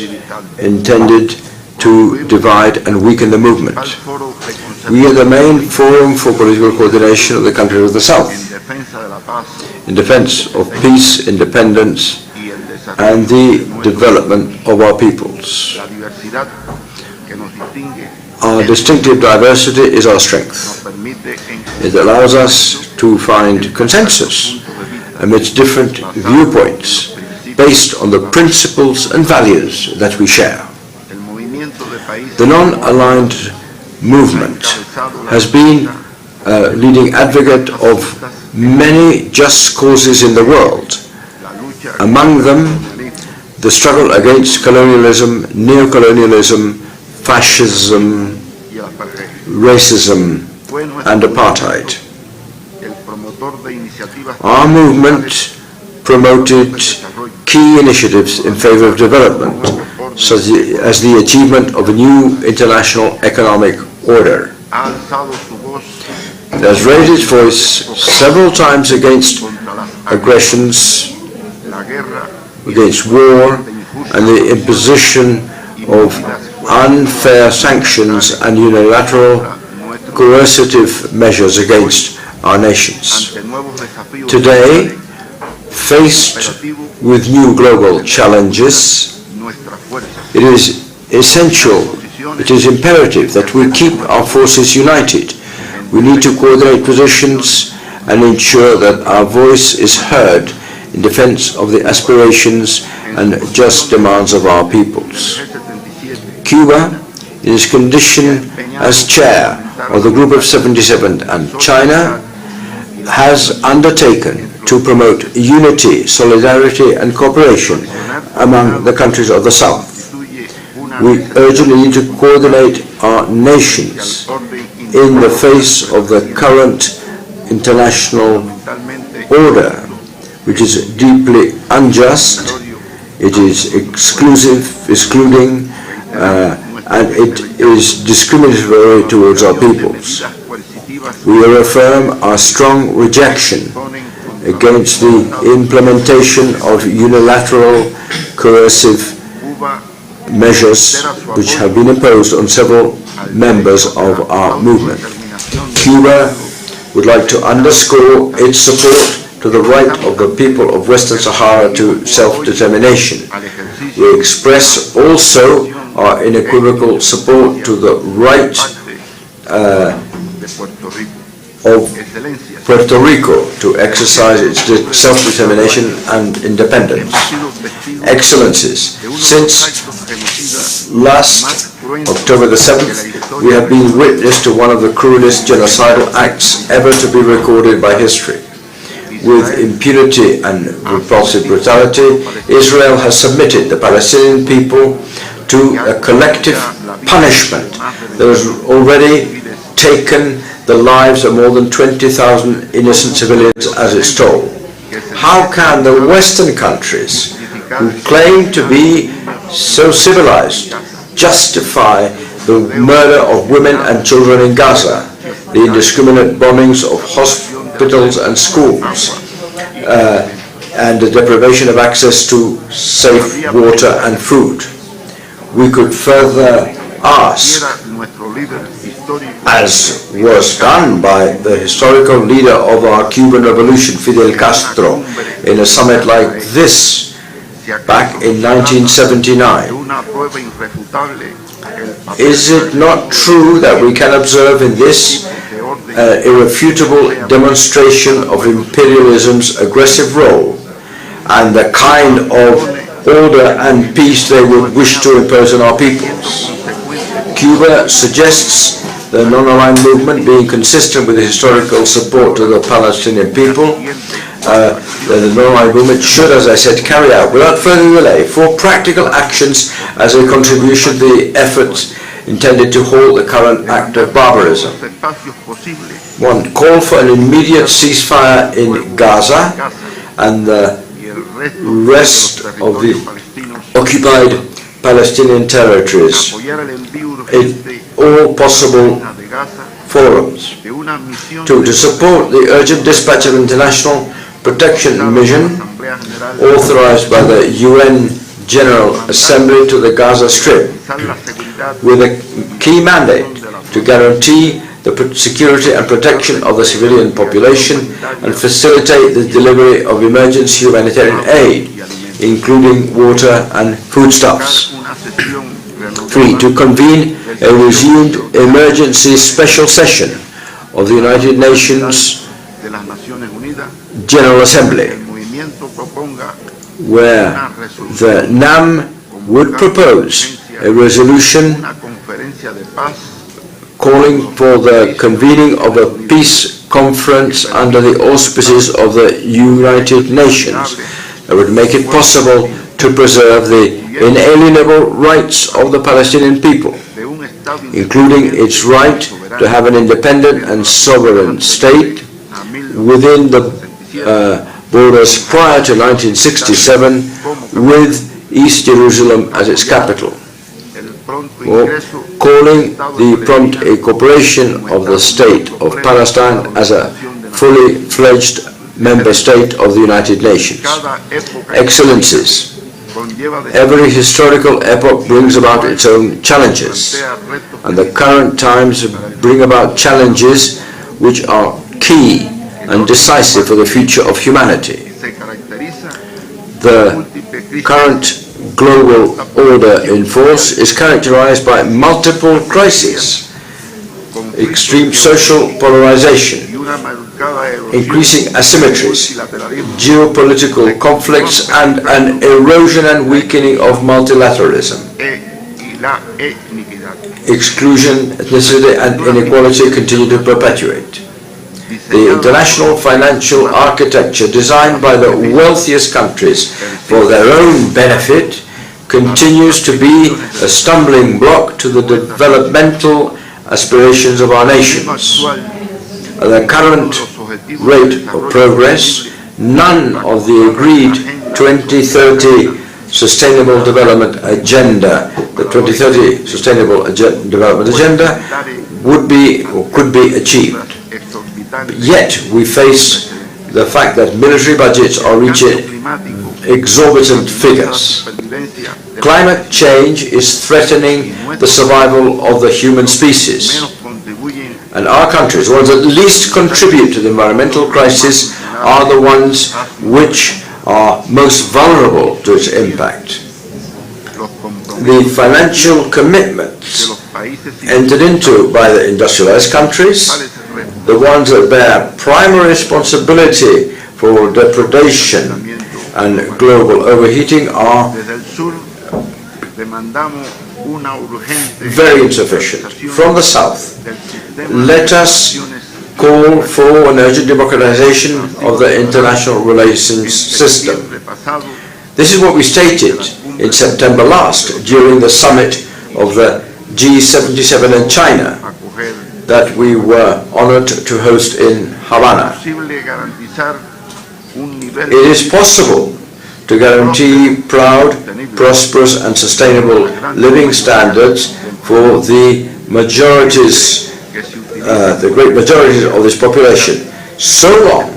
intended to divide and weaken the movement. We are the main forum for political coordination of the countries of the South, in defense of peace, independence, and the development of our peoples. Our distinctive diversity is our strength. It allows us to find consensus amidst different viewpoints based on the principles and values that we share. The non-aligned movement has been a leading advocate of many just causes in the world, among them the struggle against colonialism, neocolonialism, fascism, racism, and apartheid. Our movement promoted key initiatives in favor of development, such as the achievement of a new international economic order. It has raised its voice several times against aggressions, against war, and the imposition of unfair sanctions and unilateral coercive measures against our nations. Today, faced with new global challenges, it is essential, it is imperative that we keep our forces united. We need to coordinate positions and ensure that our voice is heard in defense of the aspirations and just demands of our peoples. Cuba, in its condition as chair of the Group of 77 and China, has undertaken to promote unity, solidarity and cooperation among the countries of the South. We urgently need to coordinate our nations in the face of the current international order, which is deeply unjust, it is excluding, and it is discriminatory towards our peoples. We reaffirm our strong rejection against the implementation of unilateral coercive measures which have been imposed on several members of our movement. Cuba would like to underscore its support to the right of the people of Western Sahara to self-determination. We express also our unequivocal support to the right of Puerto Rico to exercise its self-determination and independence. Excellencies, since last October the 7th, we have been witness to one of the cruelest genocidal acts ever to be recorded by history. With impunity and repulsive brutality, Israel has submitted the Palestinian people to a collective punishment that has already taken the lives of more than 20,000 innocent civilians as its toll. How can the Western countries, who claim to be so civilized, justify the murder of women and children in Gaza, the indiscriminate bombings of hospitals and schools, and the deprivation of access to safe water and food? We could further ask, as was done by the historical leader of our Cuban Revolution, Fidel Castro, in a summit like this back in 1979. Is it not true that we can observe in this irrefutable demonstration of imperialism's aggressive role and the kind of order and peace they would wish to impose on our peoples? Cuba suggests the non-aligned movement being consistent with the historical support to the Palestinian people. The non-aligned movement should, as I said, carry out without further delay 4 practical actions as a contribution to the efforts intended to halt the current act of barbarism. 1. Call for an immediate ceasefire in Gaza and the rest of the occupied Palestinian territories in all possible forums, to support the urgent dispatch of international protection mission authorized by the UN General Assembly to the Gaza Strip, with a key mandate to guarantee the security and protection of the civilian population and facilitate the delivery of emergency humanitarian aid, including water and foodstuffs. 3. To convene a resumed emergency special session of the United Nations General Assembly, where the NAM would propose a resolution calling for the convening of a peace conference under the auspices of the United Nations that would make it possible to preserve the inalienable rights of the Palestinian people, including its right to have an independent and sovereign state within the borders prior to 1967, with East Jerusalem as its capital, or calling the prompt incorporation of the state of Palestine as a fully fledged member state of the United Nations. Excellencies, every historical epoch brings about its own challenges, and the current times bring about challenges which are key and decisive for the future of humanity. The current global order in force is characterized by multiple crises, extreme social polarization, increasing asymmetries, geopolitical conflicts, and an erosion and weakening of multilateralism. Exclusion, ethnicity, and inequality continue to perpetuate. The international financial architecture designed by the wealthiest countries for their own benefit continues to be a stumbling block to the developmental aspirations of our nations. At the current rate of progress, none of the agreed 2030 Sustainable Development Agenda, the 2030 Sustainable Development Agenda, would be or could be achieved. Yet we face the fact that military budgets are reaching exorbitant figures. Climate change is threatening the survival of the human species, and our countries, the ones that least contribute to the environmental crisis, are the ones which are most vulnerable to its impact. The financial commitments entered into by the industrialized countries, the ones that bear primary responsibility for depredation and global overheating, are very insufficient. From the South, let us call for an urgent democratization of the international relations system. This is what we stated in September last during the summit of the G77 in China that we were honored to host in Havana. It is possible to guarantee proud, prosperous and sustainable living standards for the majorities, the great majorities of this population, so long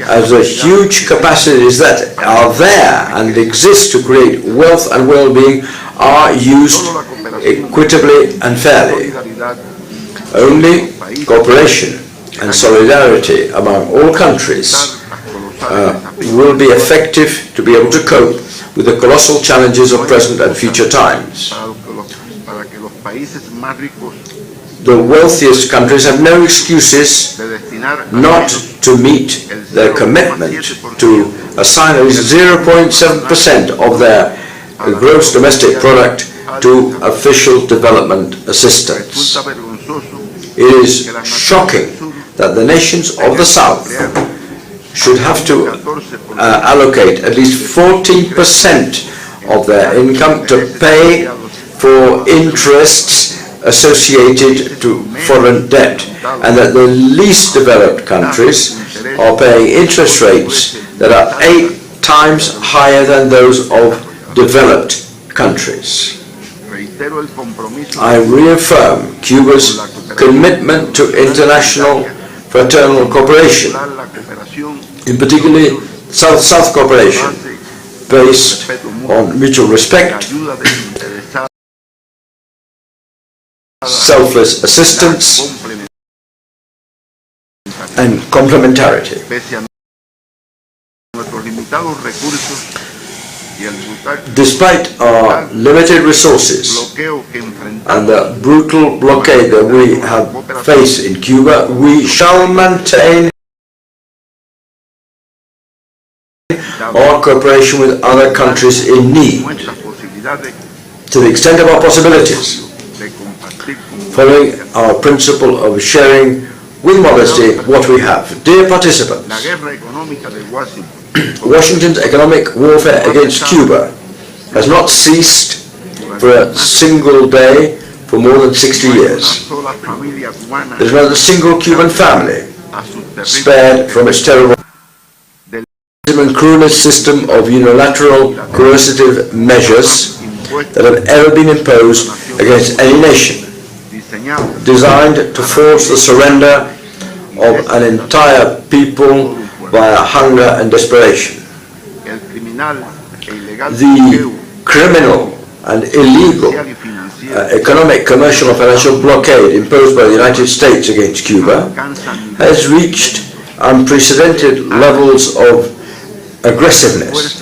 as the huge capacities that are there and exist to create wealth and well-being are used equitably and fairly. Only cooperation and solidarity among all countries will be effective to be able to cope with the colossal challenges of present and future times. The wealthiest countries have no excuses not to meet their commitment to assign at least 0.7% of their gross domestic product to official development assistance. It is shocking that the nations of the South should have to allocate at least 14% of their income to pay for interests associated to foreign debt, and that the least developed countries are paying interest rates that are 8 times higher than those of developed countries. I reaffirm Cuba's commitment to international fraternal cooperation, in particular South-South cooperation, based on mutual respect, selfless assistance, and complementarity. Despite our limited resources and the brutal blockade that we have faced in Cuba, we shall maintain our cooperation with other countries in need to the extent of our possibilities, following our principle of sharing with modesty what we have. Dear participants, Washington's economic warfare against Cuba has not ceased for a single day for more than 60 years. There is not a single Cuban family spared from its terrible and cruelest system of unilateral coercive measures that have ever been imposed against any nation, designed to force the surrender of an entire people via hunger and desperation. The criminal and illegal economic, commercial and financial blockade imposed by the United States against Cuba has reached unprecedented levels of aggressiveness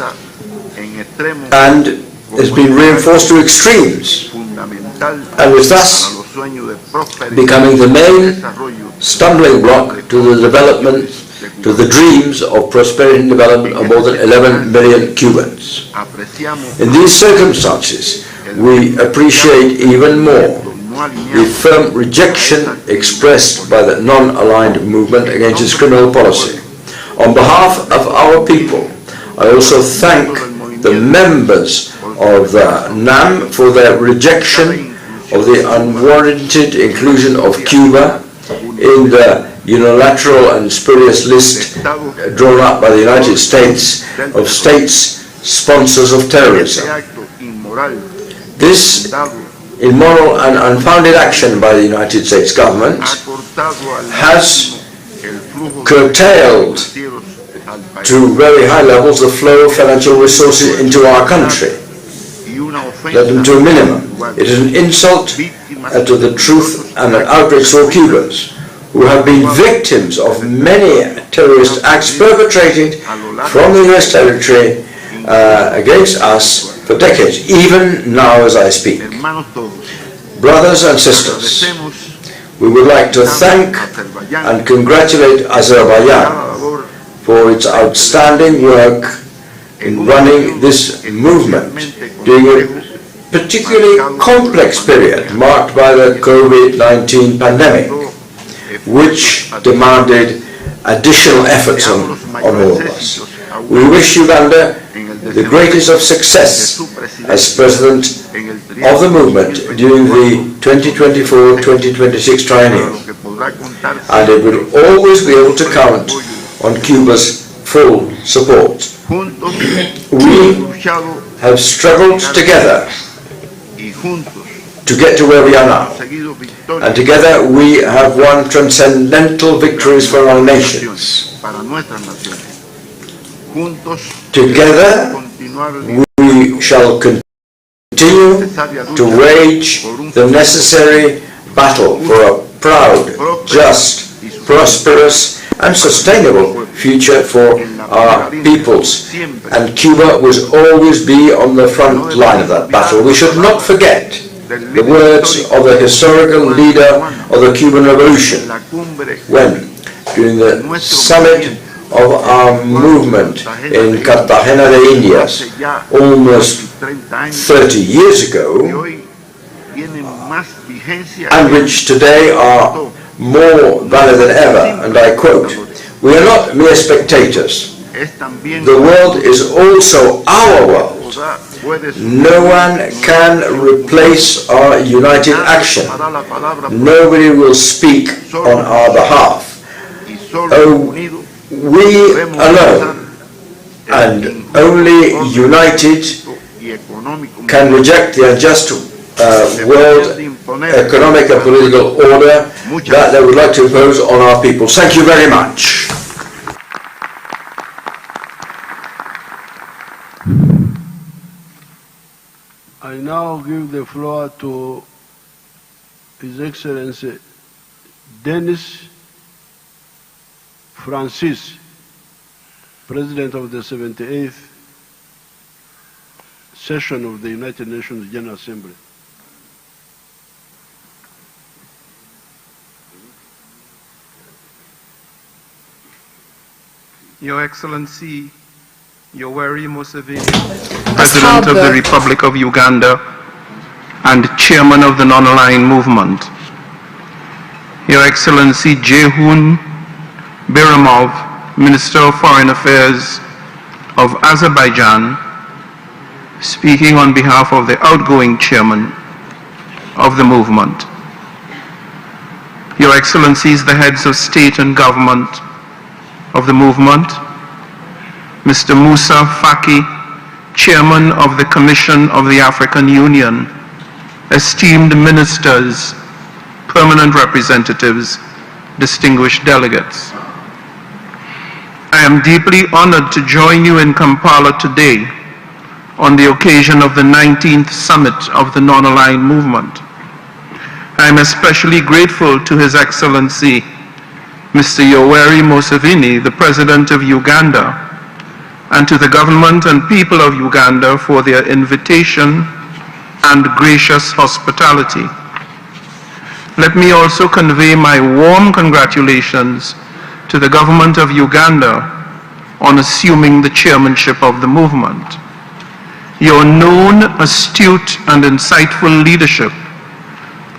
and has been reinforced to extremes, and was thus becoming the main stumbling block to the development, to the dreams of prosperity and development of more than 11 million Cubans. In these circumstances, we appreciate even more the firm rejection expressed by the non-aligned movement against its criminal policy. On behalf of our people, I also thank the members of the NAM for their rejection of the unwarranted inclusion of Cuba in the unilateral and spurious list drawn up by the United States of states sponsors of terrorism. This immoral and unfounded action by the United States government has curtailed to very high levels the flow of financial resources into our country, led them to a minimum. It is an insult to the truth and an outrage for Cubans, who have been victims of many terrorist acts perpetrated from the US territory against us for decades, even now as I speak. Brothers and sisters, we would like to thank and congratulate Azerbaijan for its outstanding work in running this movement during a particularly complex period marked by the COVID-19 pandemic, which demanded additional efforts on all of us. We wish Uganda the greatest of success as president of the movement during the 2024-2026 triennial, and it will always be able to count on Cuba's full support. We have struggled together to get to where we are now, and together we have won transcendental victories for our nations. Together we shall continue to wage the necessary battle for a proud, just, prosperous and sustainable future for our peoples, and Cuba will always be on the front line of that battle. We should not forget the words of the historical leader of the Cuban Revolution when, during the summit of our movement in Cartagena de Indias almost 30 years ago, and which today are more valid than ever, and I quote, "We are not mere spectators. The world is also our world. No one can replace our united action. Nobody will speak on our behalf. Oh, we alone, and only united can reject the unjust world economic and political order that they would like to impose on our people. Thank you very much. I now give the floor to His Excellency Denis Francis, President of the 78th session of the United Nations General Assembly. Your Excellency Yoweri Museveni, President of the Republic of Uganda and Chairman of the Non-Aligned Movement. Your Excellency Jehun Biramov, Minister of Foreign Affairs of Azerbaijan, speaking on behalf of the outgoing Chairman of the movement. Your Excellencies, the heads of state and government of the movement, Mr. Musa Faki, Chairman of the Commission of the African Union, esteemed ministers, permanent representatives, distinguished delegates. I am deeply honored to join you in Kampala today on the occasion of the 19th Summit of the Non-Aligned Movement. I am especially grateful to His Excellency Mr. Yoweri Museveni, the President of Uganda, and to the government and people of Uganda for their invitation and gracious hospitality. Let me also convey my warm congratulations to the government of Uganda on assuming the chairmanship of the movement. Your known, astute, and insightful leadership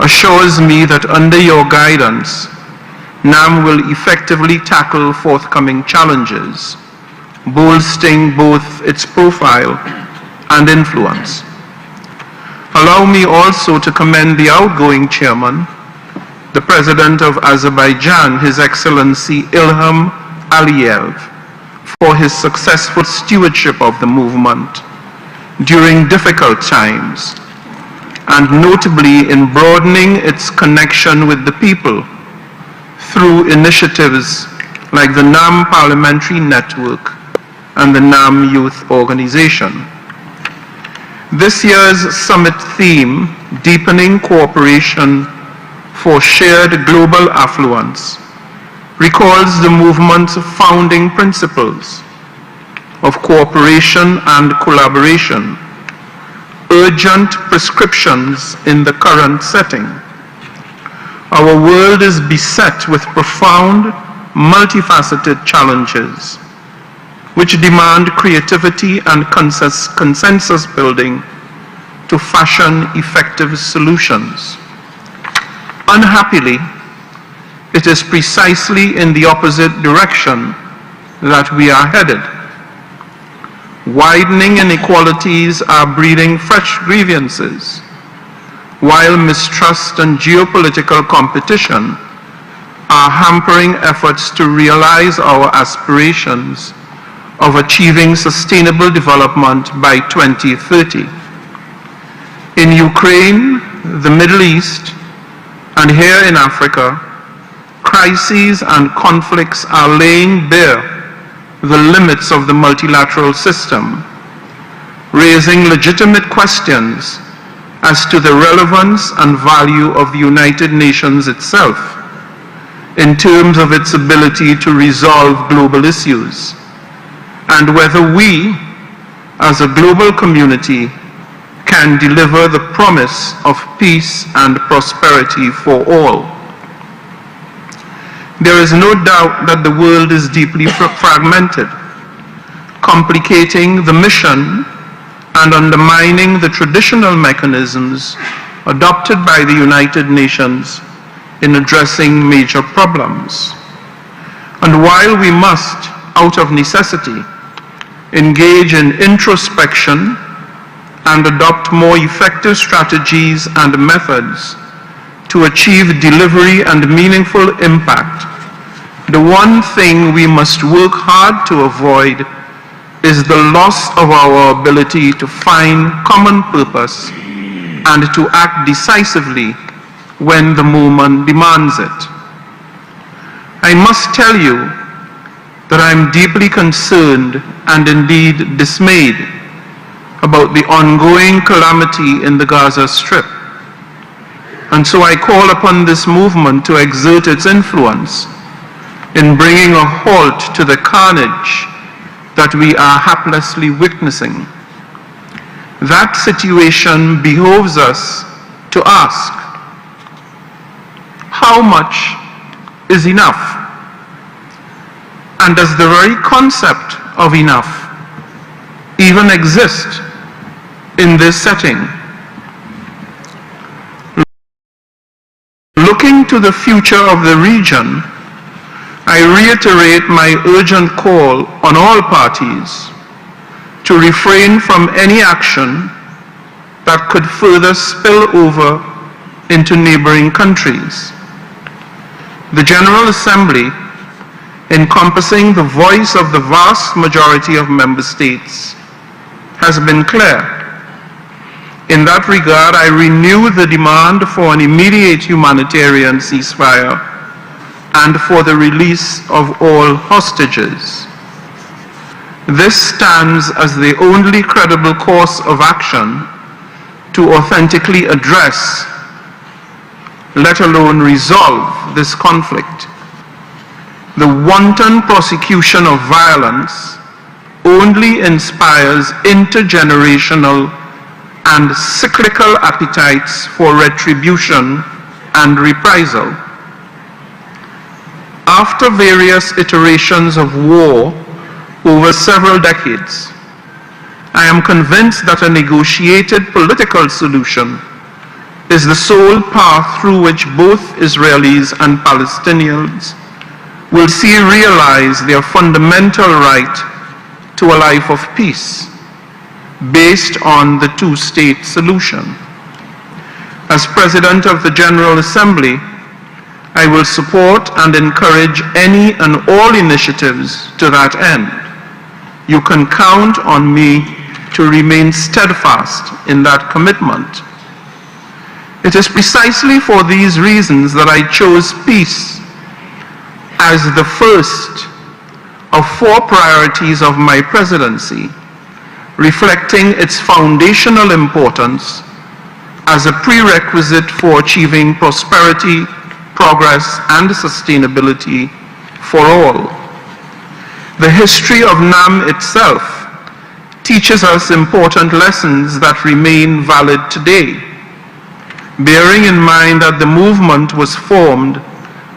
assures me that under your guidance, NAM will effectively tackle forthcoming challenges, bolstering both its profile and influence. Allow me also to commend the outgoing chairman, the President of Azerbaijan, His Excellency Ilham Aliyev, for his successful stewardship of the movement during difficult times, and notably in broadening its connection with the people through initiatives like the NAM Parliamentary Network and the NAM Youth Organization. This year's summit theme, Deepening Cooperation for Shared Global Affluence, recalls the movement's founding principles of cooperation and collaboration, urgent prescriptions in the current setting. Our world is beset with profound, multifaceted challenges which demand creativity and consensus building to fashion effective solutions. Unhappily, it is precisely in the opposite direction that we are headed. Widening inequalities are breeding fresh grievances, while mistrust and geopolitical competition are hampering efforts to realize our aspirations of achieving sustainable development by 2030. In Ukraine, the Middle East, and here in Africa, crises and conflicts are laying bare the limits of the multilateral system, raising legitimate questions as to the relevance and value of the United Nations itself in terms of its ability to resolve global issues, and whether we, as a global community, can deliver the promise of peace and prosperity for all. There is no doubt that the world is deeply fragmented, complicating the mission and undermining the traditional mechanisms adopted by the United Nations in addressing major problems. And while we must, out of necessity, engage in introspection and adopt more effective strategies and methods to achieve delivery and meaningful impact, the one thing we must work hard to avoid is the loss of our ability to find common purpose and to act decisively when the moment demands it. I must tell you that I am deeply concerned and indeed dismayed about the ongoing calamity in the Gaza Strip. And so I call upon this movement to exert its influence in bringing a halt to the carnage that we are haplessly witnessing. That situation behoves us to ask, how much is enough? And does the very concept of enough even exist in this setting? Looking to the future of the region, I reiterate my urgent call on all parties to refrain from any action that could further spill over into neighboring countries. The General Assembly, encompassing the voice of the vast majority of member states, has been clear. In that regard, I renew the demand for an immediate humanitarian ceasefire and for the release of all hostages. This stands as the only credible course of action to authentically address, let alone resolve, this conflict. The wanton prosecution of violence only inspires intergenerational and cyclical appetites for retribution and reprisal. After various iterations of war over several decades, I am convinced that a negotiated political solution is the sole path through which both Israelis and Palestinians will see realized their fundamental right to a life of peace based on the two-state solution. As President of the General Assembly, I will support and encourage any and all initiatives to that end. You can count on me to remain steadfast in that commitment. It is precisely for these reasons that I chose peace as the first of 4 priorities of my presidency, reflecting its foundational importance as a prerequisite for achieving prosperity, progress, and sustainability for all. The history of NAM itself teaches us important lessons that remain valid today, bearing in mind that the movement was formed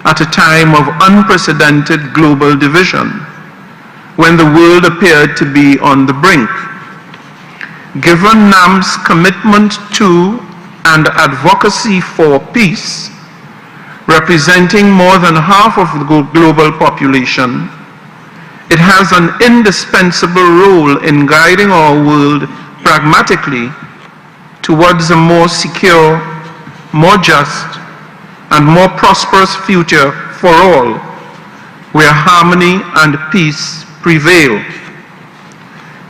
at a time of unprecedented global division, when the world appeared to be on the brink. Given NAM's commitment to and advocacy for peace, representing more than half of the global population, it has an indispensable role in guiding our world pragmatically towards a more secure, more just, and more prosperous future for all, where harmony and peace prevail.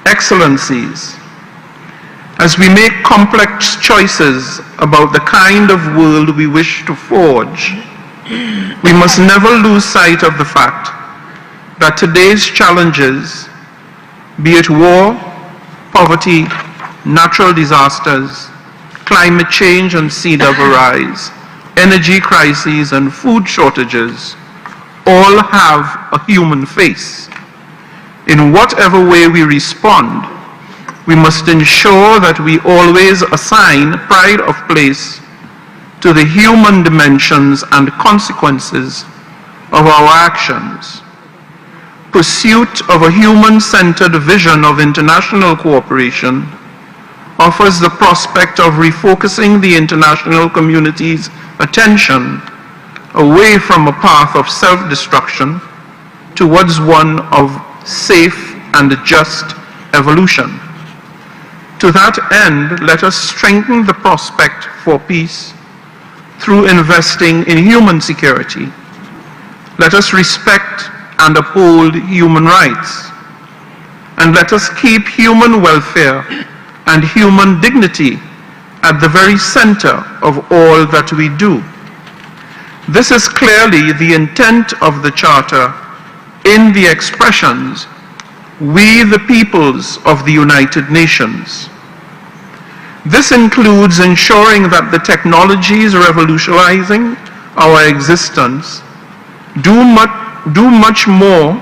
Excellencies, as we make complex choices about the kind of world we wish to forge, we must never lose sight of the fact that today's challenges, be it war, poverty, natural disasters, climate change and sea level rise, energy crises and food shortages, all have a human face. In whatever way we respond, we must ensure that we always assign pride of place to the human dimensions and consequences of our actions. Pursuit of a human-centered vision of international cooperation offers the prospect of refocusing the international community's attention away from a path of self-destruction towards one of safe and just evolution. To that end, let us strengthen the prospect for peace through investing in human security. Let us respect and uphold human rights. and let us keep human welfare and human dignity at the very center of all that we do. This is clearly the intent of the Charter in the expressions, "We the peoples of the United Nations." This includes ensuring that the technologies revolutionizing our existence do much more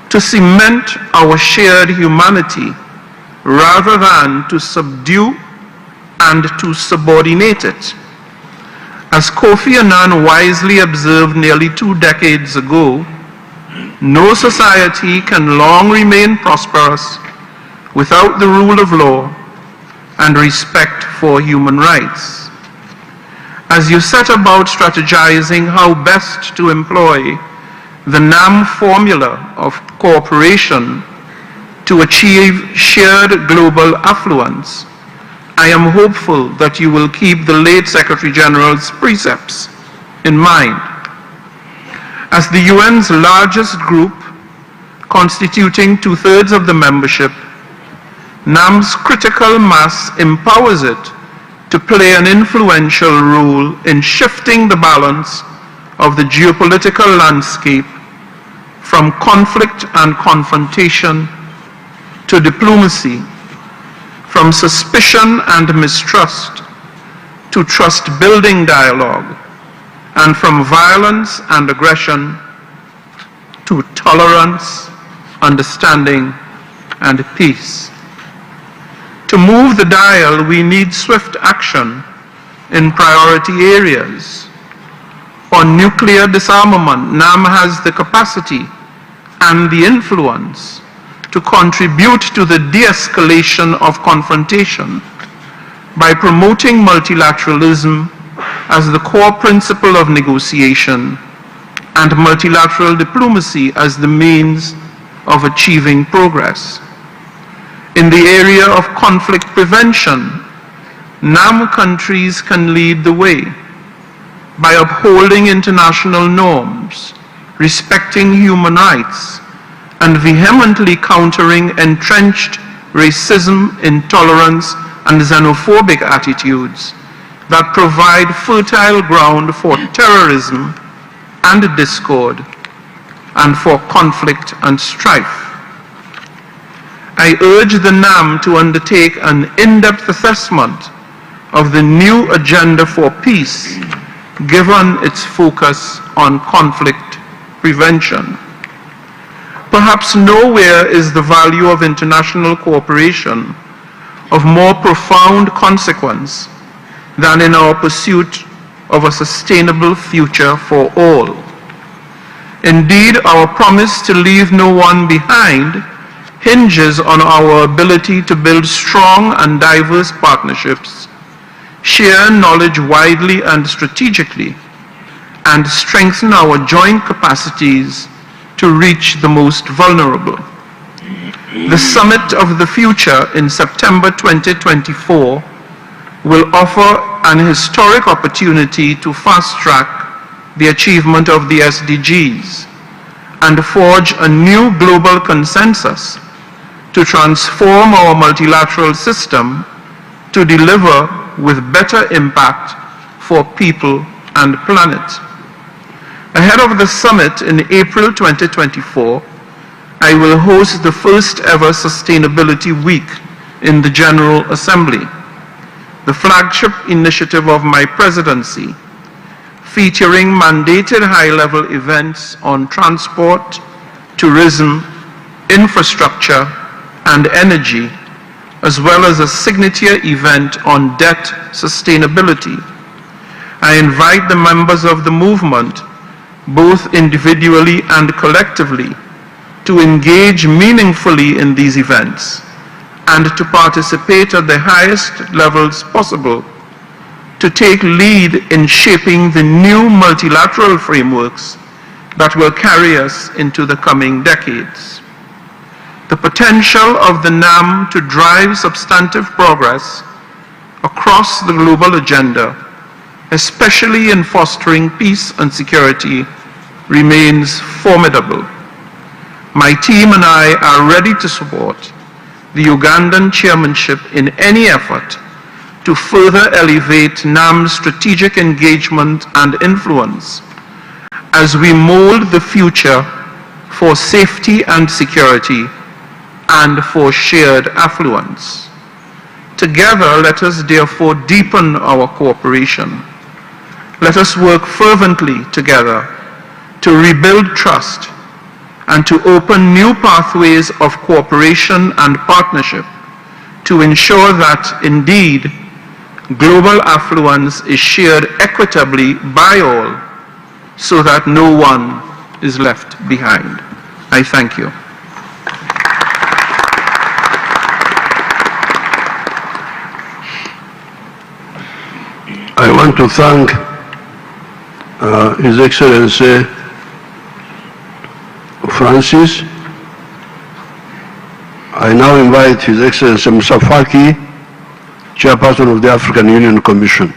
to cement our shared humanity rather than to subdue and to subordinate it. As Kofi Annan wisely observed nearly 2 decades ago, no society can long remain prosperous without the rule of law and respect for human rights. As you set about strategizing how best to employ the NAM formula of cooperation to achieve shared global affluence, I am hopeful that you will keep the late Secretary General's precepts in mind. As the UN's largest group, constituting 2/3 of the membership, NAM's critical mass empowers it to play an influential role in shifting the balance of the geopolitical landscape from conflict and confrontation to diplomacy, from suspicion and mistrust to trust-building dialogue, and from violence and aggression to tolerance, understanding, and peace. To move the dial, we need swift action in priority areas. On nuclear disarmament, NAM has the capacity and the influence to contribute to the de-escalation of confrontation by promoting multilateralism as the core principle of negotiation and multilateral diplomacy as the means of achieving progress. In the area of conflict prevention, NAM countries can lead the way by upholding international norms, respecting human rights, and vehemently countering entrenched racism, intolerance, and xenophobic attitudes that provide fertile ground for terrorism and discord and for conflict and strife. I urge the NAM to undertake an in-depth assessment of the new agenda for peace, given its focus on conflict prevention. Perhaps nowhere is the value of international cooperation of more profound consequence than in our pursuit of a sustainable future for all. Indeed, our promise to leave no one behind hinges on our ability to build strong and diverse partnerships, share knowledge widely and strategically, and strengthen our joint capacities to reach the most vulnerable. The Summit of the Future in September 2024 will offer an historic opportunity to fast-track the achievement of the SDGs and forge a new global consensus to transform our multilateral system to deliver with better impact for people and planet. Ahead of the summit in April 2024, I will host the first ever Sustainability Week in the General Assembly, the flagship initiative of my presidency, featuring mandated high-level events on transport, tourism, infrastructure, and energy, as well as a signature event on debt sustainability. I invite the members of the movement, both individually and collectively, to engage meaningfully in these events and to participate at the highest levels possible to take lead in shaping the new multilateral frameworks that will carry us into the coming decades. The potential of the NAM to drive substantive progress across the global agenda, especially in fostering peace and security, remains formidable. My team and I are ready to support the Ugandan chairmanship in any effort to further elevate NAM's strategic engagement and influence as we mold the future for safety and security and for shared affluence. Together, let us therefore deepen our cooperation. Let us work fervently together to rebuild trust and to open new pathways of cooperation and partnership to ensure that, indeed, global affluence is shared equitably by all so that no one is left behind. I thank you. I want to thank His Excellency Francis. I now invite His Excellency Musa Faki, Chairperson of the African Union Commission.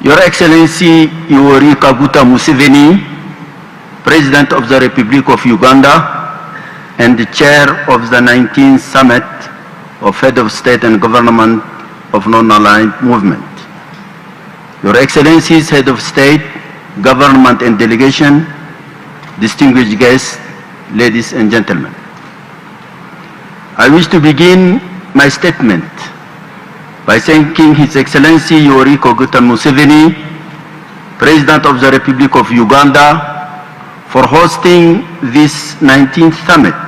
Your Excellency Yoweri Kaguta Museveni, President of the Republic of Uganda and the Chair of the 19th Summit of Head of State and Government of Non-Aligned Movement. Your Excellencies, Head of State, Government and Delegation, distinguished guests, ladies and gentlemen. I wish to begin my statement by thanking His Excellency Yoweri Kaguta Museveni, President of the Republic of Uganda, for hosting this 19th Summit